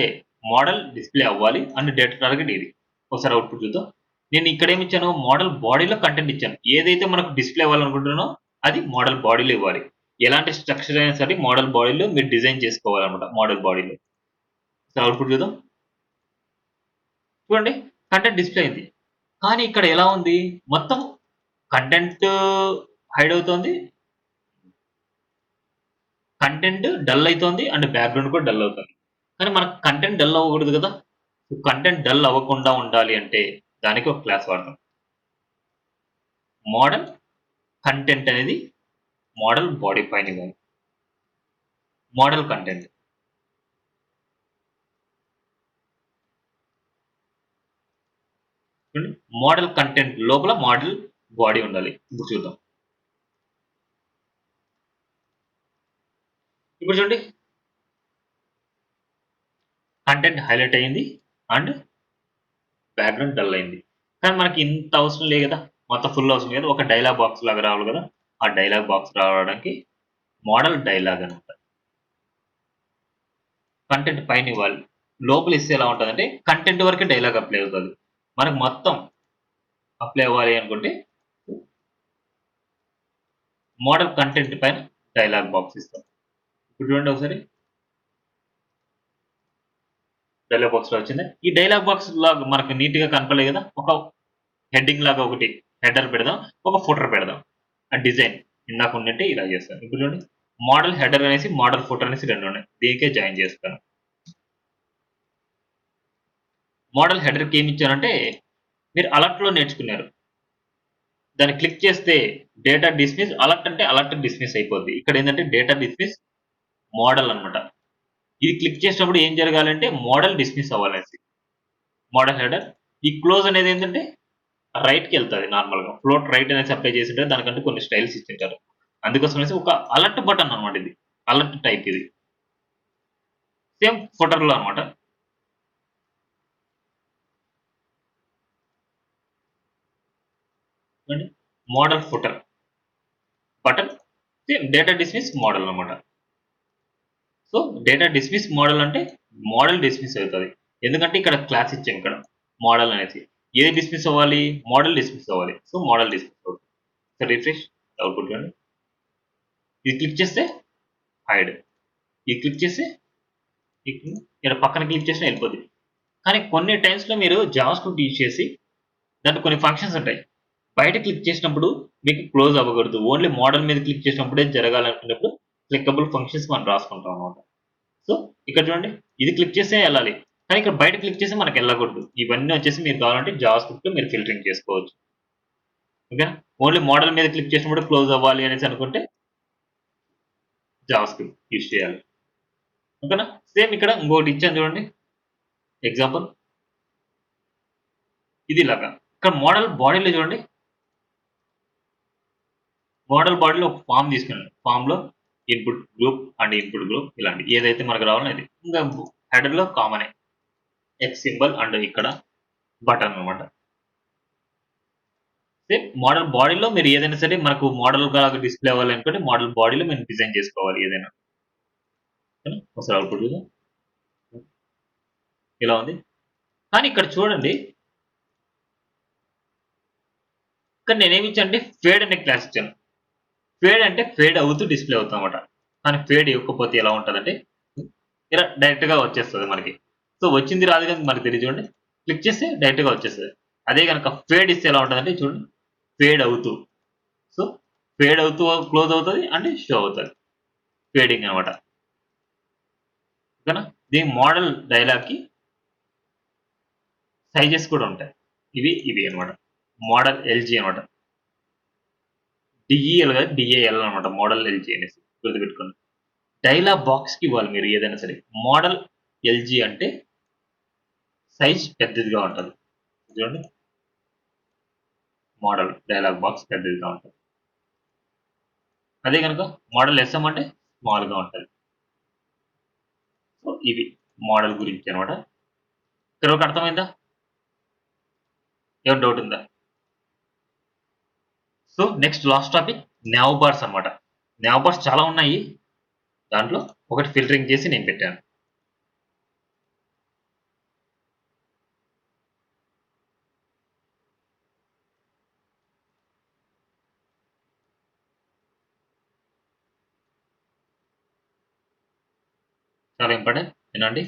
మోడల్ డిస్ప్లే అవ్వాలి అండ్ డేటా టార్గెట్ ఇది. ఒకసారి అవుట్పుట్ చూద్దాం. నేను ఇక్కడ ఏమి ఇచ్చాను, మోడల్ బాడీలో కంటెంట్ ఇచ్చాను. ఏదైతే మనకు డిస్ప్లే అవ్వాలనుకుంటున్నానో అది మోడల్ బాడీలో ఇవ్వాలి. ఎలాంటి స్ట్రక్చర్ అయినా సరే మోడల్ బాడీలో మీరు డిజైన్ చేసుకోవాలన్నమాట. మోడల్ బాడీలో అవుట్పుట్ చూద్దాం. చూడండి కంటెంట్ డిస్ప్లే అయింది. కానీ ఇక్కడ ఎలా ఉంది, మొత్తం కంటెంట్ హైడ్ అవుతుంది, కంటెంట్ డల్ అవుతుంది అండ్ బ్యాక్గ్రౌండ్ కూడా డల్ అవుతుంది. కానీ మనకు కంటెంట్ డల్ అవ్వకూడదు కదా. కంటెంట్ డల్ అవ్వకుండా ఉండాలి అంటే దానికి ఒక క్లాస్ వాడతాం. మోడల్ కంటెంట్ అనేది మోడల్ బాడీ పైన ఇవ్వాలి. మోడల్ కంటెంట్ మోడల్ కంటెంట్ లోపల మోడల్ బాడీ ఉండాలి. ఇప్పుడు చూద్దాం. ఇప్పుడు చూడండి, కంటెంట్ హైలైట్ అయింది అండ్ బ్యాక్గ్రౌండ్ డల్ అయింది. కానీ మనకి ఇంత అవసరం లేదు కదా, మొత్తం ఫుల్ అవసరం లేదు. ఒక డైలాగ్ బాక్స్ లాగా రావాలి కదా. ఆ డైలాగ్ బాక్స్ రావడానికి మోడల్ డైలాగ్ అనమాట. కంటెంట్ పైన ఇవ్వాలి, లోపల ఇస్తే ఎలా ఉంటుందంటే కంటెంట్ వరకే డైలాగ్ అప్లై అవుతుంది. మనకు మొత్తం అప్లై అవ్వాలి అనుకుంటే మోడల్ కంటెంట్ పైన డైలాగ్ బాక్స్ ఇస్తాం. ఇప్పుడు చూడండి ఒకసారి, డైలాగ్ బాక్స్ లో వచ్చింది. ఈ డైలాగ్ బాక్స్ లాగా మనకు నీట్ గా కనపడలేదు కదా. ఒక హెడ్డింగ్ లాగా ఒకటి హెడర్ పెడదాం, ఒక ఫుటర్ పెడదాం. ఆ డిజైన్ ఇందాక ఉన్నట్టే ఇలా చేస్తాను. ఇప్పుడు చూడండి, మోడల్ హెడర్ అనేసి మోడల్ ఫుటర్ అనేసి రెండు ఉన్నాయి. దీనికే జాయిన్ చేస్తాను. మోడల్ హెడర్కి ఏమి ఇచ్చానంటే మీరు అలర్ట్ లో నేర్చుకున్నారు. దాన్ని క్లిక్ చేస్తే డేటా డిస్మిస్, అలర్ట్ అంటే అలర్ట్ డిస్మిస్ అయిపోద్ది. ఇక్కడ ఏంటంటే డేటా డిస్మిస్ మోడల్ అన్నమాట. ఇది క్లిక్ చేసినప్పుడు ఏం జరగాలంటే మోడల్ డిస్మిస్ అవ్వాలనేసి మోడల్ హెడర్. ఈ క్లోజ్ అనేది ఏంటంటే రైట్ కి వెళ్తుంది. నార్మల్ గా ఫ్లోట్ రైట్ అనేసి అప్లై చేసింటే దానికంటే కొన్ని స్టైల్స్ ఇచ్చింటారు. అందుకోసం అనేసి ఒక అలర్ట్ బటన్ అనమాట. ఇది అలర్ట్ టైప్. ఇది సేమ్ ఫుటర్ లో అనమాట. Model footer button same data dismiss model అనమాట. సో డేటా డిస్మిస్ మోడల్ అంటే మోడల్ డిస్మిస్ అవుతుంది. ఎందుకంటే ఇక్కడ క్లాస్ ఇచ్చాం ఇక్కడ మోడల్ అనేసి. ఏది డిస్మిస్ అవ్వాలి? మోడల్ డిస్మిస్ అవ్వాలి. సో మోడల్ డిస్మిస్ అవుతుంది. సో రిఫ్రెష్ అవుట్పుట్ కానీ ఇది క్లిక్ చేస్తే హైడ్, ఇది క్లిక్ చేస్తే ఇక్కడ పక్కన క్లిక్ చేసినా వెళ్ళిపోద్ది. కానీ కొన్ని టైమ్స్ లో మీరు జావా స్క్రిప్ట్ యూజ్ చేసి దాంట్లో కొన్ని ఫంక్షన్స్ ఉంటాయి. బయట క్లిక్ చేసినప్పుడు మీకు క్లోజ్ అవ్వకూడదు. ఓన్లీ మోడల్ మీద క్లిక్ చేసినప్పుడే జరగాలనుకున్నప్పుడు క్లిక్కబుల్ ఫంక్షన్స్ మనం రాసుకుంటాం అనమాట. సో ఇక్కడ చూడండి, ఇది క్లిక్ చేస్తే వెళ్ళాలి. కానీ ఇక్కడ బయట క్లిక్ చేస్తే మనకు వెళ్ళకూడదు. ఇవన్నీ వచ్చేసి మీరు కావాలంటే జావా స్క్రిప్ట్ మీరు ఫిల్టరింగ్ చేసుకోవచ్చు. ఓకేనా. ఓన్లీ మోడల్ మీద క్లిక్ చేసినప్పుడు క్లోజ్ అవ్వాలి అనేసి అనుకుంటే జావా స్క్రిప్ట్ యూజ్ చేయాలి. ఓకేనా. సేమ్ ఇక్కడ ఇంకోటి ఇచ్చాను చూడండి ఎగ్జాంపుల్. ఇది ఇలాగా ఇక్కడ మోడల్ బాడీలో చూడండి, మోడల్ బాడీలో ఒక ఫామ్ తీసుకున్నాను. ఫామ్ లో input group and input group ఇలాంటి ఏదైతే మనకు రావాలో అది. ఇంకా హెడర్ లో కామన్ ఎక్స్ సింబల్ అండ్ ఇక్కడ బటన్ అనమాట. సేమ్ మోడల్ బాడీలో మీరు ఏదైనా సరే మనకు మోడల్ గా డిస్ప్లే అవ్వాలి అనుకుంటే మోడల్ బాడీలో మీరు డిజైన్ చేసుకోవాలి ఏదైనా. ఒకసారి అవుట్పుట్ చూద్దాం. ఇలా ఉంది. కానీ ఇక్కడ చూడండి, ఇక్కడ నేనేమి ఇచ్చానంటే ఫేడ్ అనే క్లాస్ ఇచ్చాను. ఫేడ్ అంటే ఫేడ్ అవుతూ డిస్ప్లే అవుతుంది అనమాట. కానీ ఫేడ్ ఇవ్వకపోతే ఎలా ఉంటుందంటే ఇలా డైరెక్ట్ గా వచ్చేస్తుంది మనకి. సో వచ్చింది రాదు కానీ మనకి తెలియదు. చూడండి, క్లిక్ చేస్తే డైరెక్ట్ గా వచ్చేస్తుంది. అదే కనుక ఫేడ్ ఇస్తే ఎలా ఉంటుందంటే చూడండి, ఫేడ్ అవుతూ. సో ఫేడ్ అవుతూ క్లోజ్ అవుతుంది అంటే షో అవుతుంది. ఫేడింగ్ అనమాట. ఓకేనా. దీని మోడల్ డైలాగ్ కి సైజెస్ కూడా ఉంటాయి. ఇవి అనమాట. మోడల్ ఎల్జీ అనమాట. డిఈఎల్ కాదు, డిఏఎల్ అనమాట. మోడల్ ఎల్జీ అనేసి గుర్తుపెట్టుకోండి. డైలాగ్ బాక్స్ కి ఇవ్వాలి మీరు ఏదైనా సరే. మోడల్ ఎల్జీ అంటే సైజ్ పెద్దదిగా ఉంటుంది. చూడండి, మోడల్ డైలాగ్ బాక్స్ పెద్దదిగా ఉంటుంది. అదే కనుక మోడల్ ఎస్ఎం అంటే స్మాల్ గా ఉంటుంది. సో ఇవి మోడల్ గురించి అనమాట. ఇక్కడ ఒక అర్థమైందా? ఏమైనా డౌట్ ఉందా? So next last topic now bars అనమాట. నావ్ బార్స్ చాలా ఉన్నాయి. దాంట్లో ఒకటి ఫిల్టరింగ్ చేసి నేను పెట్టాను. చాలా ఇంపార్టెంట్ వినండి.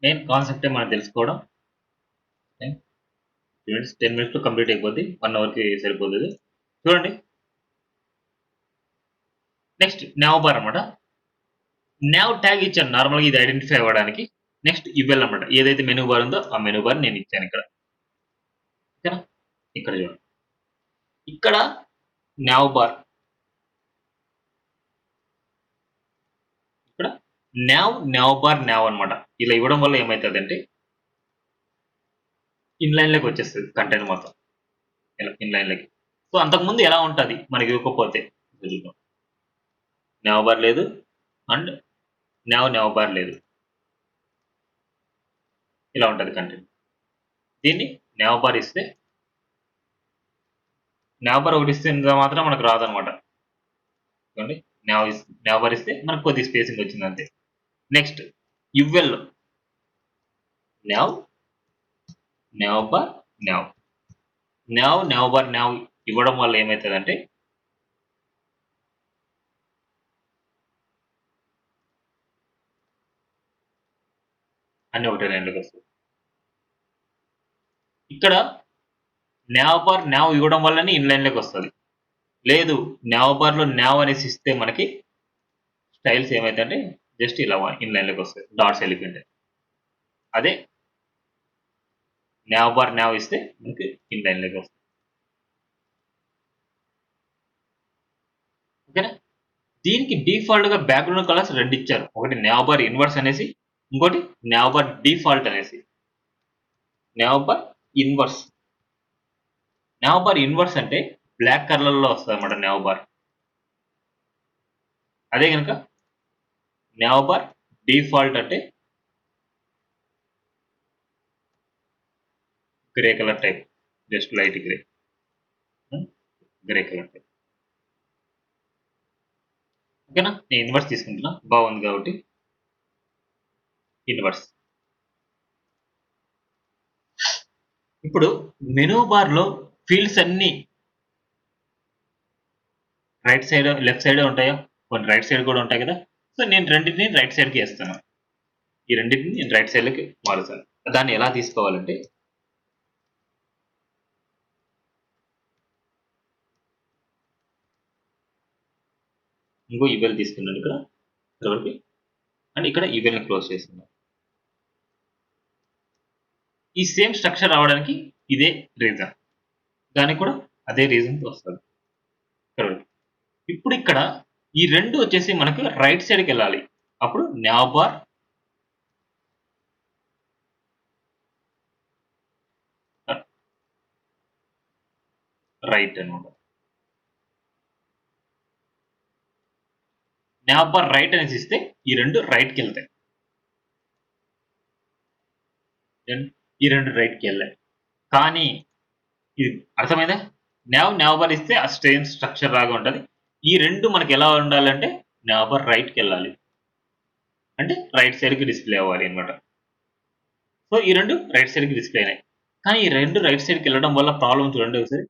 మెయిన్ కాన్సెప్టే మనం తెలుసుకోవడం. 10 మినిట్స్లో కంప్లీట్ అయిపోద్ది, 1 అవర్కి సరిపోతుంది. చూడండి, నెక్స్ట్ nav బార్ అనమాట. nav ట్యాగ్ ఇచ్చాను నార్మల్గా ఇది ఐడెంటిఫై అవ్వడానికి. నెక్స్ట్ ఇవెల్ అనమాట, ఏదైతే మెనూ బార్ ఉందో ఆ మెనూ బార్ నేను ఇచ్చాను ఇక్కడ. ఓకేనా, ఇక్కడ చూడండి, ఇక్కడ nav బార్, ఇక్కడ nav బార్ nav అనమాట. ఇలా ఇవ్వడం వల్ల ఏమవుతుంది అంటే ఇన్లైన్ లోకి వచ్చేస్తుంది కంటెంట్ మొత్తం, ఇలా ఇన్లైన్ లోకి. సో అంతకుముందు ఎలా ఉంటుంది మనకి ఇవ్వకపోతే, nav బార్ లేదు అండ్ nav బార్ లేదు, ఇలా ఉంటుంది కంటెంట్. దీన్ని nav బార్ ఇస్తే, nav బార్ ఒకటి ఇస్తే మాత్రం మనకు రాదనమాట. చూడండి, nav బార్ ఇస్తే మనకు కొద్ది స్పేసింగ్ వచ్చింది అంతే. Next UL, nav bar nav bar nav ఇవ్వడం వల్ల ఏమవుతుందంటే అన్ని ఒకటే లైన్లోకి వస్తుంది. ఇక్కడ nav బార్ nav ఇవ్వడం వల్లనే ఇన్లైన్లోకి వస్తుంది. లేదు nav బార్లో nav అనేసి ఇస్తే మనకి స్టైల్స్ ఏమైతుందంటే జస్ట్ ఇలా ఇన్లైన్లోకి వస్తాయి, డాట్స్ వెళ్ళిపోయింటాయి. అదే nav బార్ nav ఇస్తే మనకి ఇన్లైన్లోకి వస్తుంది. ఓకేనా, దీనికి డిఫాల్ట్గా బ్యాక్గ్రౌండ్ కలర్స్ రెండు ఇచ్చారు. ఒకటి nav బార్ ఇన్వర్స్ అనేసి, ఇంకోటి nav బార్ డిఫాల్ట్ అనేసి. nav bar inverse, nav bar inverse అంటే బ్లాక్ కలర్లో వస్తుంది అన్నమాట nav బార్. అదే కనుక nav బార్ డిఫాల్ట్ అంటే grey colour type, just light grey colour type. ఓకేనా, నేను ఇన్వర్స్ తీసుకుంటున్నా, బాగుంది కాబట్టి ఇన్వర్స్. ఇప్పుడు మెనూ బార్ లో ఫీల్డ్స్ అన్ని రైట్ సైడ్ లెఫ్ట్ సైడ్ ఉంటాయా, కొన్ని రైట్ సైడ్ కూడా ఉంటాయి కదా. సో నేను రెండింటిని రైట్ సైడ్కి వేస్తాను, ఈ రెండింటిని నేను రైట్ సైడ్కి మారుతాను. దాన్ని ఎలా తీసుకోవాలంటే, ఇంకో ఈవెల్ తీసుకున్నాను ఇక్కడ వరకు, అండ్ ఇక్కడ ఈవెల్ని క్లోజ్ చేస్తున్నాను. ఈ సేమ్ స్ట్రక్చర్ రావడానికి ఇదే రీజన్, దానికి కూడా అదే రీజన్ వస్తుంది. ఇప్పుడు ఇక్కడ ఈ రెండు వచ్చేసి మనకు రైట్ సైడ్కి వెళ్ళాలి. అప్పుడు nav బార్ రైట్ అనమాట. nav బార్ రైట్ అనేసి ఇస్తే ఈ రెండు రైట్కి వెళ్తాయి, ఈ రెండు రైట్కి వెళ్ళాయి. కానీ ఇది అర్థమైందా, nav బార్ ఇస్తే ఆ సేమ్ స్ట్రక్చర్ లాగా ఉంటుంది. ఈ రెండు మనకి ఎలా ఉండాలంటే nav బార్ రైట్కి వెళ్ళాలి, అంటే రైట్ సైడ్కి డిస్ప్లే అవ్వాలి అనమాట. సో ఈ రెండు రైట్ సైడ్కి డిస్ప్లే అయినాయి. కానీ ఈ రెండు రైట్ సైడ్కి వెళ్ళడం వల్ల ప్రాబ్లం చూడండి ఒకసారి,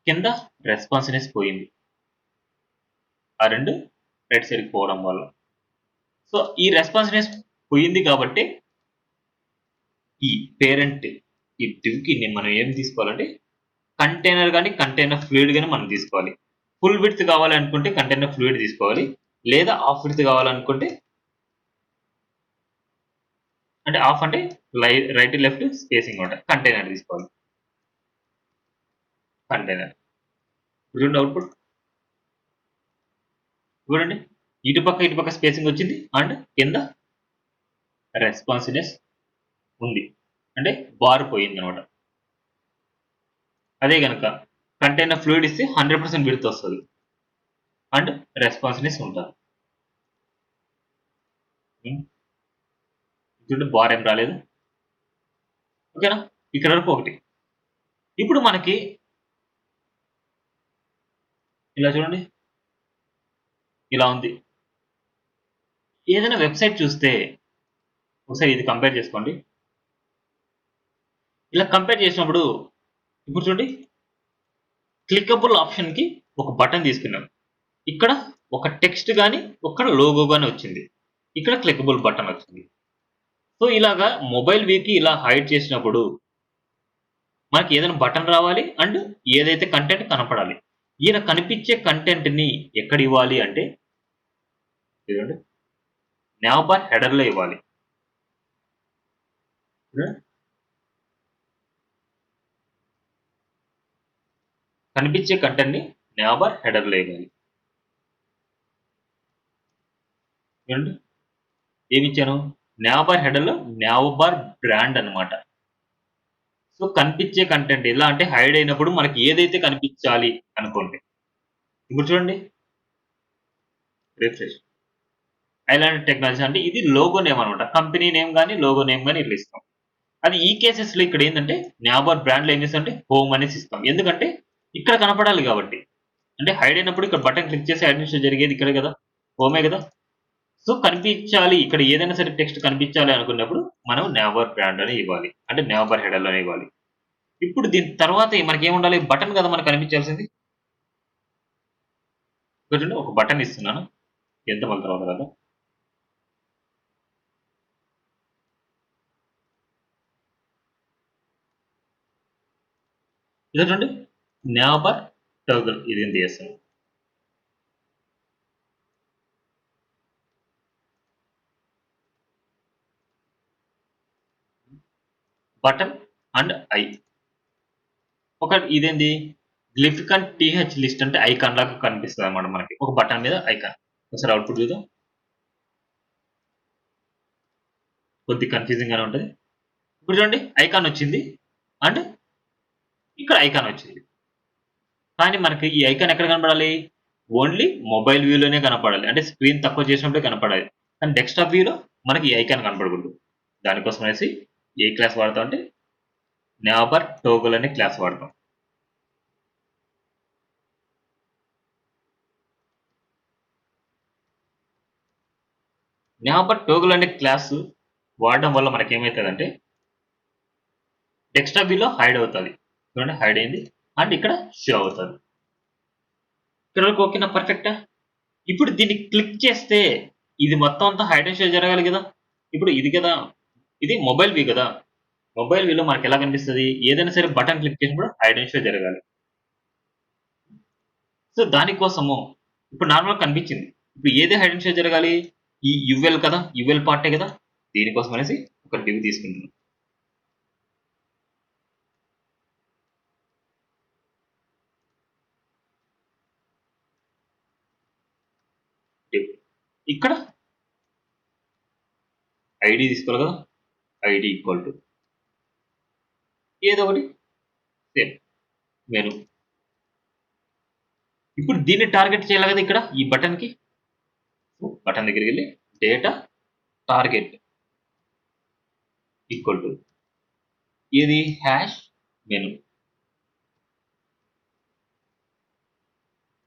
కింద రెస్పాన్సివ్నెస్ పోయింది, ఆ రెండు రైట్ సైడ్కి పోవడం వల్ల. సో ఈ రెస్పాన్సివ్నెస్ పోయింది కాబట్టి ఈ పేరెంట్ ఈ డివ్కి మనం ఏం తీసుకోవాలంటే కంటైనర్ కానీ కంటైనర్ ఫ్లూయిడ్ కానీ మనం తీసుకోవాలి. ఫుల్ విడ్త్ కావాలనుకుంటే కంటైనర్ ఫ్లూయిడ్ తీసుకోవాలి, లేదా హాఫ్ విడ్త్ కావాలనుకుంటే, అంటే హాఫ్ అంటే రైట్ లెఫ్ట్ స్పేసింగ్ ఉంటుంది, కంటైనర్ తీసుకోవాలి. కంటైనర్ చూడండి, అవుట్పుట్ చూడండి, ఇటుపక్క స్పేసింగ్ వచ్చింది అండ్ కింద రెస్పాన్సివ్నెస్ ఉంది, అంటే బార్ పోయింది అనమాట. అదే కనుక కంటైనర్ ఫ్లూయిడ్ ఇస్తే 100% విడ్త్ వస్తుంది అండ్ రెస్పాన్సివ్నెస్ ఉంటుంది. చూడండి, బార్ ఏం రాలేదు. ఓకేనా, ఇక్కడ వరకు ఒకటి. ఇప్పుడు మనకి ఇలా చూడండి, ఇలా ఉంది. ఏదైనా వెబ్సైట్ చూస్తే ఒకసారి ఇది కంపేర్ చేసుకోండి. ఇలా కంపేర్ చేసినప్పుడు ఇప్పుడు చూడండి, క్లికబుల్ ఆప్షన్కి ఒక బటన్ తీసుకున్నాం, ఇక్కడ ఒక టెక్స్ట్ కానీ ఒక లోగో కానీ వచ్చింది, ఇక్కడ క్లికబుల్ బటన్ వచ్చింది. సో ఇలాగా మొబైల్ వ్యూకి ఇలా హైడ్ చేసినప్పుడు మనకి ఏదైనా బటన్ రావాలి అండ్ ఏదైతే కంటెంట్ కనపడాలి. ఈయన కనిపించే కంటెంట్‌ని ఎక్కడ ఇవ్వాలి అంటే చూడండి నావ్ బార్ హెడర్‌లో ఇవ్వాలి. చూడండి. కనిపించే కంటెంట్‌ని నావ్ బార్ హెడర్‌లో ఇవ్వాలి. చూడండి. ఏమిచ్చాను? నావ్ బార్ హెడర్‌లో నావ్ బార్ బ్రాండ్ అన్నమాట. సో కనిపించే కంటెంట్ ఎలా అంటే హైడ్ అయినప్పుడు మనకి ఏదైతే కనిపించాలి అనుకోండి. ఇప్పుడు చూడండి రిఫ్రెష్. ఐలాండ్ టెక్నాలజీ అంటే ఇది లోగో నేమ్ అన్నమాట. కంపెనీ నేమ్ గాని, లోగో నేమ్ గాని ఇట్లా ఇస్తాం. అది ఈ కేసెస్‌లో ఇక్కడ ఏందంటే నాబార్ బ్రాండ్‌లో ఏం చేస్తామంటే హోమ్ అనేసి ఇస్తాం. ఎందుకంటే ఇక్కడ కనపడాలి కాబట్టి. అంటే హైడ్ అయినప్పుడు ఇక్కడ బటన్ క్లిక్ చేసి అడ్మినిస్ట్రేషన్ జరిగేది ఇక్కడే కదా! హోమే కదా! సో కనిపించాలి ఇక్కడ ఏదైనా సరే టెక్స్ట్ కనిపించాలి అనుకున్నప్పుడు మనం నాబార్ బ్రాండ్ అని ఇవ్వాలి. అంటే నాబార్ హెడర్‌లోనే ఇవ్వాలి. ఇప్పుడు దీని తర్వాత మనకేముండాలి? బటన్ కదా మనకు కనిపించాల్సింది. ఇక్కడ చూడండి ఒక బటన్ ఇస్తున్నాను. ఎంత మళ్ళీ తర్వాత రాద్దాం. ఇదో చూడండి నాబార్ టోగుల్ ఇది ఎంత చేస్తాను. Button and I. ఒక ఇదేంది గ్లిఫికన్ టీహెచ్ లిస్ట్ అంటే ఐకాన్ లాగా కనిపిస్తుంది అనమాట మనకి ఒక బటన్ మీద ఐకాన్. ఒకసారి అవుట్పుట్ చూద్దాం. కొద్ది కన్ఫ్యూజింగ్ గానే ఉంటుంది. ఇప్పుడు చూడండి ఐకాన్ వచ్చింది అండ్ ఇక్కడ ఐకాన్ వచ్చింది. కానీ మనకి ఈ ఐకాన్ ఎక్కడ కనపడాలి? ఓన్లీ మొబైల్ వ్యూలోనే కనపడాలి. అంటే స్క్రీన్ తక్కువ చేసినప్పుడే కనపడాలి. కానీ డెస్క్టాప్ వ్యూలో మనకి ఈ ఐకాన్ కనపడకూడదు. దానికోసం అనేసి ఏ క్లాస్ వాడతాం అంటే నాబర్ టోగుల్ అనే క్లాస్ వాడతాం. నాబర్ టోగుల్ అనే క్లాస్ వాడడం వల్ల మనకి ఏమవుతుందంటే డెస్క్టాప్ వ్యూలో హైడ్ అవుతుంది. చూడండి హైడ్ అయింది అండ్ ఇక్కడ షో అవుతుంది. ఇక్కడ వరకు ఓకేనా పర్ఫెక్టా? ఇప్పుడు దీన్ని క్లిక్ చేస్తే ఇది మొత్తం అంతా హైడ్ అండ్ షో జరగాలి కదా! ఇప్పుడు ఇది కదా ఇది మొబైల్ వ్యూ కదా! మొబైల్ వ్యూలో మనకి ఎలా కనిపిస్తది? ఏదైనా సరే బటన్ క్లిక్ చేసినప్పుడు హైడ్ అండ్ షో జరగాలి. సో దానికోసము ఇప్పుడు నార్మల్‌గా కనిపించింది. ఇప్పుడు ఏది హైడ్ అండ్ షో జరగాలి? ఈ యూఎల్ కదా! యూఎల్ పార్టే కదా! దీనికోసం అనేసి ఒక డివ్ తీసుకుంటున్నాం. డివ్. ఇక్కడ ఐడీ తీసుకోవాలి కదా! ఐడీ ఈక్వల్ టు ఏదో ఒకటి సేమ్ మెను. ఇప్పుడు దీన్ని టార్గెట్ చేయాలి కదా ఇక్కడ ఈ బటన్‌కి. బటన్ దగ్గరికెళ్ళి డేటా టార్గెట్ ఈక్వల్ టు ఏది హ్యాష్ మెను.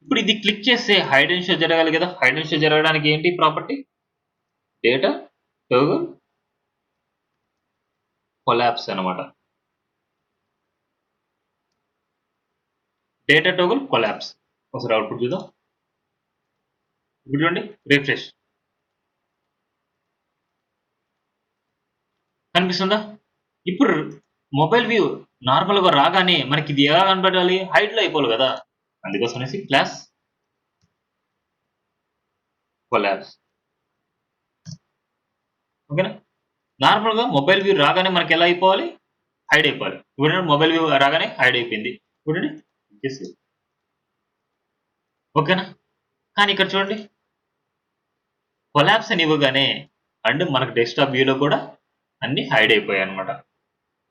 ఇప్పుడు ఇది క్లిక్ చేస్తే హైడ్ అండ్ షో జరగాలి కదా! హైడ్ అండ్ షో జరగడానికి ఏంటి ప్రాపర్టీ? డేటా టోగుల్ కొలాప్స్ అన్నమాట. Data toggle collapse. ఒకసారి అవుట్పుట్ చూద్దాం. ఇప్పుడు చూడండి రిఫ్రెష్. కనిపిస్తుందా? ఇప్పుడు మొబైల్ వ్యూ నార్మల్‌గా రాగానే మనకి ఇది ఎలా కనపడాలి? హైడ్‌లో అయిపోవాలి కదా! అందుకోసం అనేసి క్లాస్ కొలాప్స్. ఓకేనా? నార్మల్‌గా మొబైల్ వ్యూ రాగానే మనకి ఎలా అయిపోవాలి? హైడ్ అయిపోవాలి. ఇప్పుడు మొబైల్ వ్యూ రాగానే హైడ్ అయిపోయింది. చూడండి జస్ట్ ఓకేనా? కానీ ఇక్కడ చూడండి కొలాప్స్ అని ఇవ్వగానే అండ్ మనకు డెస్క్‌టాప్ వ్యూలో కూడా అన్నీ హైడ్ అయిపోయాయన్నమాట.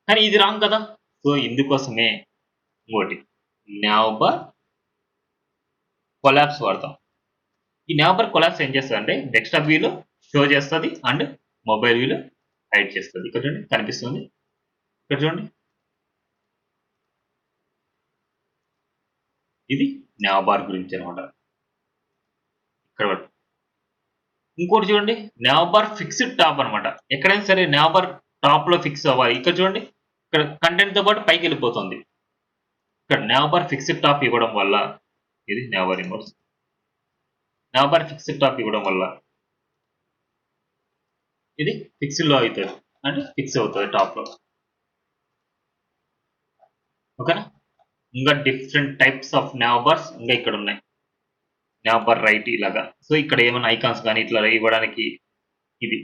కానీ ఇది రాంగ్ కదా! సో ఇందుకోసమే ఇంకోటి నావ్‌బార్ కొలాప్స్ వాడతాం. ఈ నావ్‌బార్ కొలాప్స్ ఏం చేస్తదంటే డెస్క్‌టాప్ వ్యూలో షో చేస్తది అండ్ మొబైల్ వ్యూలో హైడ్ చేస్తది. ఇక్కడ చూడండి కనిపిస్తుంది. ఇక్కడ చూడండి. ఇది నావ్‌బార్ గురించి అన్నమాట. ఇక్కడ ఇంకోటి చూడండి నావ్‌బార్ ఫిక్స్డ్ టాప్ అన్నమాట. ఎక్కడైనా సరే నావ్‌బార్ టాప్‌లో ఫిక్స్ అవ్వాలి. ఇక్కడ చూడండి ఇక్కడ కంటెంట్‌తో పాటు పైకెళ్ళిపోతుంది. ఇక్కడ నావ్‌బార్ ఫిక్స్డ్ టాప్ ఇవ్వడం వల్ల ఇది నావ్‌బార్ ఇన్వర్స్. నావ్‌బార్ ఫిక్స్డ్ టాప్ ఇవ్వడం వల్ల ఇది ఫిక్స్డ్‌లో అయితది. అంటే ఫిక్స్ అవుతుంది టాప్ లో. ఓకేనా? ఇంకా different types of nav bars ఇంకా ఇక్కడ ఉన్నాయి. nav bar రైట్ ఇలాగా. సో ఇక్కడ ఏమైనా ఐకాన్స్ కానీ ఇట్లా ఇవ్వడానికి ఇది.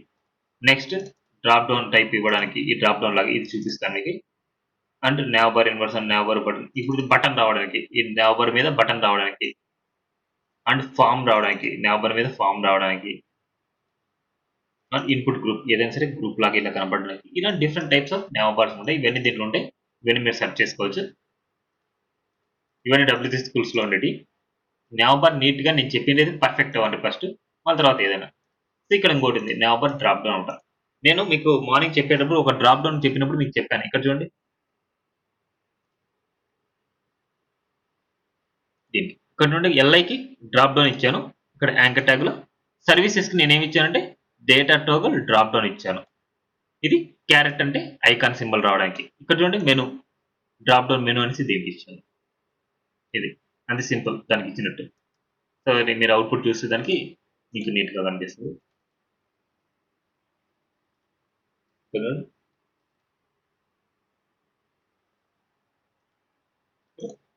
నెక్స్ట్ డ్రాప్ డౌన్ టైప్ ఇవ్వడానికి ఈ డ్రాప్ డౌన్ లాగా ఇది చూపిస్తాను మీకు. And nav bar inverse and nav bar button. ఇప్పుడు బటన్ రావడానికి ఈ nav bar మీద బటన్ రావడానికి అండ్ ఫామ్ రావడానికి nav bar మీద ఫామ్ రావడానికి ఇన్పుట్ గ్రూప్ ఏదైనా సరే గ్రూప్ లాగా ఇలా కనపడడానికి ఇలా different types of nav bars ఉంటాయి. ఇవన్నీ దీంట్లో ఉంటాయి. ఇవన్నీ మీరు సెర్చ్ చేసుకోవచ్చు. ఇవన్నీ WC స్కూల్స్ లో ఉండేవి. nav bar నీట్ గా నేను చెప్పింది పర్ఫెక్ట్ అవ్వండి ఫస్ట్, మళ్ళీ తర్వాత ఏదైనా. సో ఇక్కడ ఇంకోటి ఉంది nav bar డ్రాప్ డౌన్ ఉంటా. నేను మీకు మార్నింగ్ చెప్పేటప్పుడు ఒక డ్రాప్ డౌన్ చెప్పినప్పుడు మీకు చెప్పాను. ఇక్కడ చూడండి దీనికి ఇక్కడ నుండి LIకి డ్రాప్ డౌన్ ఇచ్చాను. ఇక్కడ యాంకర్ ట్యాగ్ లో సర్వీసెస్ కి నేనేమి ఇచ్చానంటే డేటా టోగల్ డ్రాప్ డౌన్ ఇచ్చాను. ఇది క్యారెట్ అంటే ఐకాన్ సింబల్ రావడానికి. ఇక్కడ చూడండి మెను డ్రాప్ డౌన్ మెను అనేసి దీనికి ఇచ్చాను. ఇది అంతే సింపుల్ దానికి ఇచ్చినట్టు. సో మీరు అవుట్పుట్ చూస్తే దానికి మీకు నీట్ గా కనిపిస్తుంది.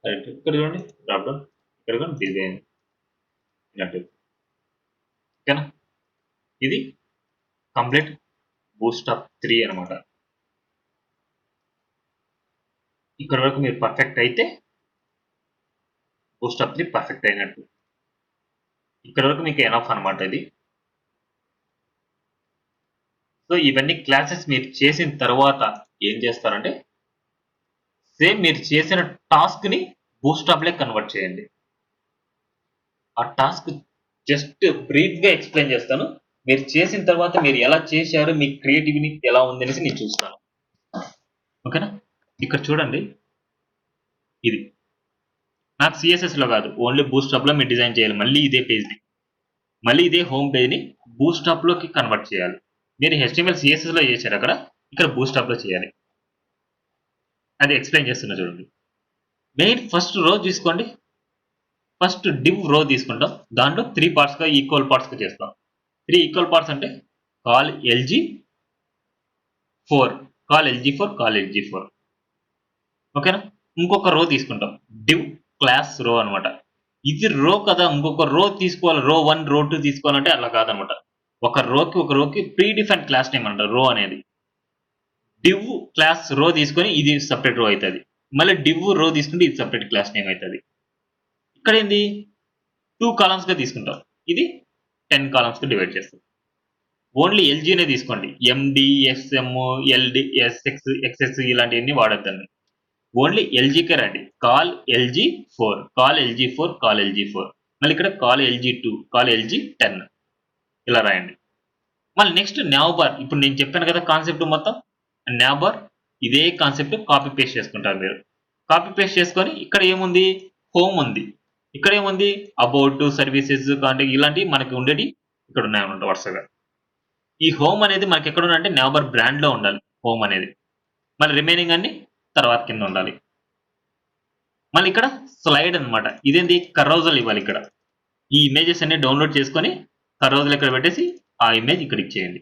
ఇక్కడ చూడండి డ్రాప్ డౌన్, ఇక్కడ కూడా డిజైన్ ఇలాంటి. ఓకేనా? ఇది కంప్లీట్ బూస్టప్ 3 అనమాట. ఇక్కడ వరకు మీరు పర్ఫెక్ట్ అయితే బూస్టప్ 3 పర్ఫెక్ట్ అయినట్టు. ఇక్కడ వరకు మీకు ఎనఫ్ అనమాట ఇది. సో ఇవన్నీ క్లాసెస్ మీరు చేసిన తర్వాత ఏం చేస్తారంటే సేమ్ మీరు చేసిన టాస్క్ ని బూస్టప్ లే కన్వర్ట్ చేయండి. ఆ టాస్క్ జస్ట్ బ్రీఫ్ గా ఎక్స్ప్లెయిన్ చేస్తాను. మీరు చేసిన తర్వాత మీరు ఎలా చేశారు, మీ క్రియేటివిటీ ఎలా ఉంది అనేసి నేను చూస్తాను. ఓకేనా? ఇక్కడ చూడండి ఇది నాకు CSS లో కాదు, ఓన్లీ బూస్టప్ లో మీరు డిజైన్ చేయాలి. మళ్ళీ ఇదే పేజ్ ని, మళ్ళీ ఇదే హోమ్ పేజ్ ని బూస్టప్ లోకి కన్వర్ట్ చేయాలి. మీరు HTML CSS లో చేశారు, అక్కడ ఇక్కడ బూస్టప్ లో చేయాలి. అది ఎక్స్ప్లెయిన్ చేస్తున్నా చూడండి. మెయిన్ ఫస్ట్ రో తీసుకోండి. ఫస్ట్ div రో తీసుకుంటాం. దాంట్లో 3 parts గా ఈక్వల్ పార్ట్స్ గా చేస్తాం. 3 ఈక్వల్ పార్ట్స్ అంటే call LG4, call LG4, call LG4. ఓకేనా? ఇంకొక రో తీసుకుంటాం div క్లాస్ రో అనమాట. ఇది రో కదా, ఇంకొక రో తీసుకోవాలి, రో 1 రో 2 తీసుకోవాలంటే అలా కాదనమాట. ఒక రోకి ప్రీ డిఫైన్ క్లాస్ నేమ్ అంటారు రో అనేది. div క్లాస్ రో తీసుకొని ఇది సపరేట్ రో అవుతుంది. మళ్ళీ div రో తీసుకుంటే ఇది సపరేట్ క్లాస్ నేమ్ అవుతుంది. ఇక్కడ ఏంది 2 కాలమ్స్ గా తీసుకుంటాం. ఇది 10 కాలమ్స్ గా డివైడ్ చేస్తాం. ఓన్లీ LGనే తీసుకోండి. MD, SM, LD, SX, XS ఇలాంటివన్నీ వాడద్దండి. ఓన్లీ LGకే రండి. Call LG4, call LG4, call LG4. మళ్ళీ ఇక్కడ కాల్ LG2, కాల్ LG10 ఇలా రాయండి. మళ్ళీ నెక్స్ట్ nav bar. ఇప్పుడు నేను చెప్పాను కదా కాన్సెప్ట్ మొత్తం. nav bar ఇదే కాన్సెప్ట్ కాపీ పేస్ట్ చేసుకుంటారు మీరు. కాపీ పేస్ట్ చేసుకొని ఇక్కడ ఏముంది హోమ్ ఉంది, ఇక్కడ ఏముంది అబౌట్, సర్వీసెస్, కాంటాక్ట్ ఇలాంటివి మనకి ఉండేవి ఇక్కడ ఉన్నాయన్నమాట వరుసగా. ఈ హోమ్ అనేది మనకి ఎక్కడ ఉండాలంటే nav bar బ్రాండ్ లో ఉండాలి హోమ్ అనేది. మళ్ళీ రిమైనింగ్ అన్ని తర్వాత కింద ఉండాలి. మళ్ళీ ఇక్కడ స్లైడ్ అనమాట. ఇదేంటి కరోజల్ ఇవ్వాలి. ఇక్కడ ఈ ఇమేజెస్ అన్ని డౌన్లోడ్ చేసుకొని కరోజల్ ఇక్కడ పెట్టేసి ఆ ఇమేజ్ ఇక్కడ ఇచ్చేయండి.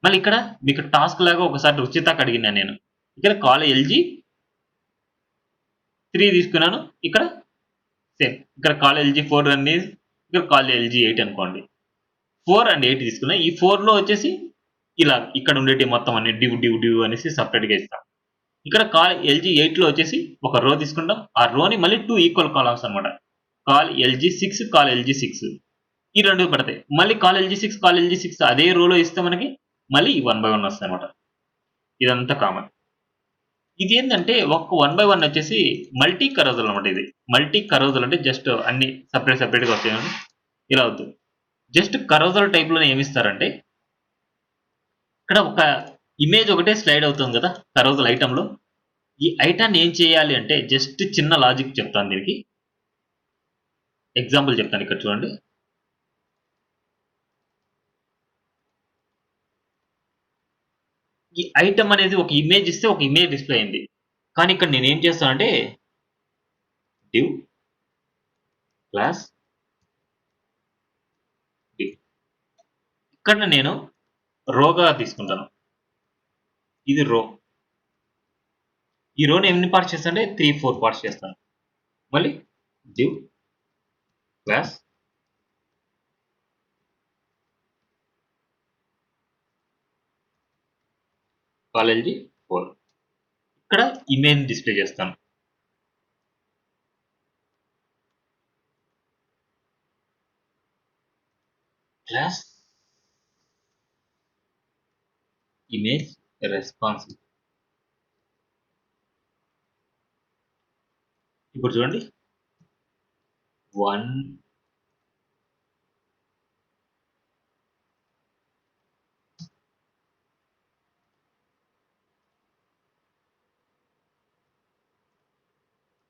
మళ్ళీ ఇక్కడ మీకు టాస్క్ లాగా ఒకసారి రుచితకు అడిగినా నేను. ఇక్కడ కాల్ LG3 తీసుకున్నాను. ఇక్కడ సేమ్ ఇక్కడ కాల్ LG4 అన్ని, ఇక్కడ కాల్ LG8 అనుకోండి. 4 and 8 తీసుకున్నా. ఈ 4 లో వచ్చేసి ఇలా ఇక్కడ ఉండేటి మొత్తం అన్ని డివ్ అనేసి సపరేట్ గా ఇస్తాం. ఇక్కడ కాల్ LG8 లో వచ్చేసి ఒక రో తీసుకుంటాం. ఆ రోని మళ్ళీ 2 ఈక్వల్ కాలమ్స్ అనమాట. కాల్ LG6, కాల్ LG6 ఈ రెండు పడతాయి. మళ్ళీ కాల్ LG6, కాల్ LG6 అదే రోలో ఇస్తే మనకి మళ్ళీ 1 by 1 వస్తాయి అనమాట. ఇదంతా కామన్. ఇది ఏంటంటే ఒక 1 by 1 వచ్చేసి మల్టీ కరోజల్ అనమాట. ఇది మల్టీ కరోజల్ అంటే జస్ట్ అన్ని సపరేట్ గా వస్తాయి. ఇలా అవుతుంది. జస్ట్ కరోజల్ టైప్ లో ఏమిస్తారంటే ఇక్కడ ఒక ఇమేజ్ ఒకటే స్లైడ్ అవుతుంది కదా కరోజల్ ఐటమ్ లో. ఈ ఐటాన్ని ఏం చేయాలి అంటే జస్ట్ చిన్న లాజిక్ చెప్తాను దీనికి. ఎగ్జాంపుల్ చెప్తాను. ఇక్కడ చూడండి. ఈ ఐటమ్ అనేది ఒక ఇమేజ్ ఇస్తే ఒక ఇమేజ్ డిస్ప్లే అయింది. కానీ ఇక్కడ నేను ఏం చేస్తానంటే div క్లాస్ div ఇక్కడ నేను రోగా తీసుకుంటాను. ఇది రో. ఈ రోని ఎన్ని పార్ట్స్ చేస్తానంటే 3-4 పార్ట్స్ చేస్తాను. మళ్ళీ div క్లాస్ కాలేజీ 4. ఇక్కడ ఇమేజ్ డిస్ప్లే చేస్తాను. Class image responsive. ఇప్పుడు చూడండి 1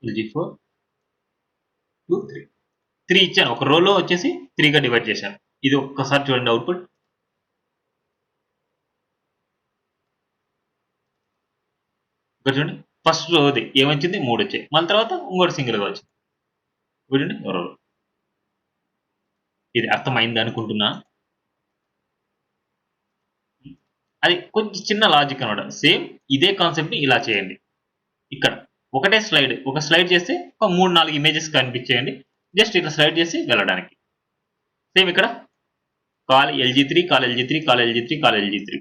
LG4 2 3 3 ఇచ్చాను. ఒక రోలో వచ్చేసి 3 గా డివైడ్ చేశాను. ఇది ఒక్కసారి చూడండి అవుట్పుట్. ఇక్కడ చూడండి ఫస్ట్ రోది ఏమొచ్చింది 3 వచ్చాయి. మళ్ళీ తర్వాత ఇంకోటి సింగిల్గా వచ్చింది. చూడండి రో. ఇది అర్థమైంది అనుకుంటున్నా. అది కొంచెం చిన్న లాజిక్ అనమాట. సేమ్ ఇదే కాన్సెప్ట్ ని ఇలా చేయండి. ఇక్కడ ఒకటే స్లైడ్, ఒక స్లైడ్ చేస్తే ఒక 3-4 ఇమేజెస్ కనిపించేయండి. జస్ట్ ఇట్లా స్లైడ్ చేసి వెళ్ళడానికి. సేమ్ ఇక్కడ call LG3 call LG3 call LG3 call LG3.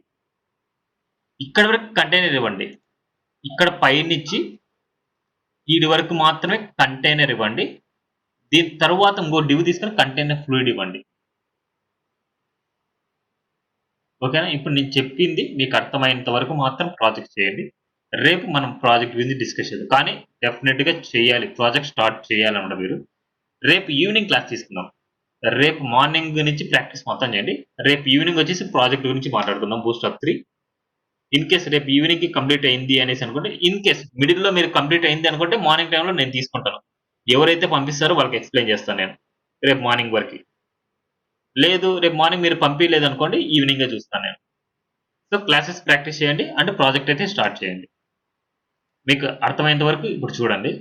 ఇక్కడ వరకు కంటైనర్ ఇవ్వండి. ఇక్కడ పైనుంచి వీడి వరకు మాత్రమే కంటైనర్ ఇవ్వండి. దీని తర్వాత ఇంకో డివ్ తీసుకొని కంటైనర్ ఫ్లూయిడ్ ఇవ్వండి. ఓకేనా? ఇప్పుడు నేను చెప్పింది మీకు అర్థమైనంత వరకు మాత్రం ప్రాజెక్ట్ చేయండి. రేపు మనం ప్రాజెక్ట్ గురించి డిస్కస్ చేద్దాం. కానీ డెఫినెట్గా చేయాలి, ప్రాజెక్ట్ స్టార్ట్ చేయాలన్నమాట మీరు. రేపు ఈవినింగ్ క్లాస్ తీసుకుందాం. రేపు మార్నింగ్ నుంచి ప్రాక్టీస్ మొత్తం చేయండి. రేపు ఈవినింగ్ వచ్చేసి ప్రాజెక్ట్ గురించి మాట్లాడుకుందాం. బూస్ట్అప్ 3. ఇన్ కేస్ రేపు ఈవినింగ్ కి కంప్లీట్ అయింది అనేసి అనుకుంటే, ఇన్ కేస్ మిడిల్ లో మీరు కంప్లీట్ అయింది అనుకుంటే మార్నింగ్ టైంలో నేను తీసుకుంటాను. ఎవరైతే పంపిస్తారో వాళ్ళకి ఎక్స్ప్లెయిన్ చేస్తాను నేను రేపు మార్నింగ్ వరకు. లేదు రేపు మార్నింగ్ మీరు పంపించలేదు అనుకోండి, ఈవినింగ్ గా చూస్తాను నేను. సో క్లాసెస్ ప్రాక్టీస్ చేయండి, అంటే ప్రాజెక్ట్ అయితే స్టార్ట్ చేయండి. మీకు అర్థమైనంత వరకు ఇప్పుడు చూడండి.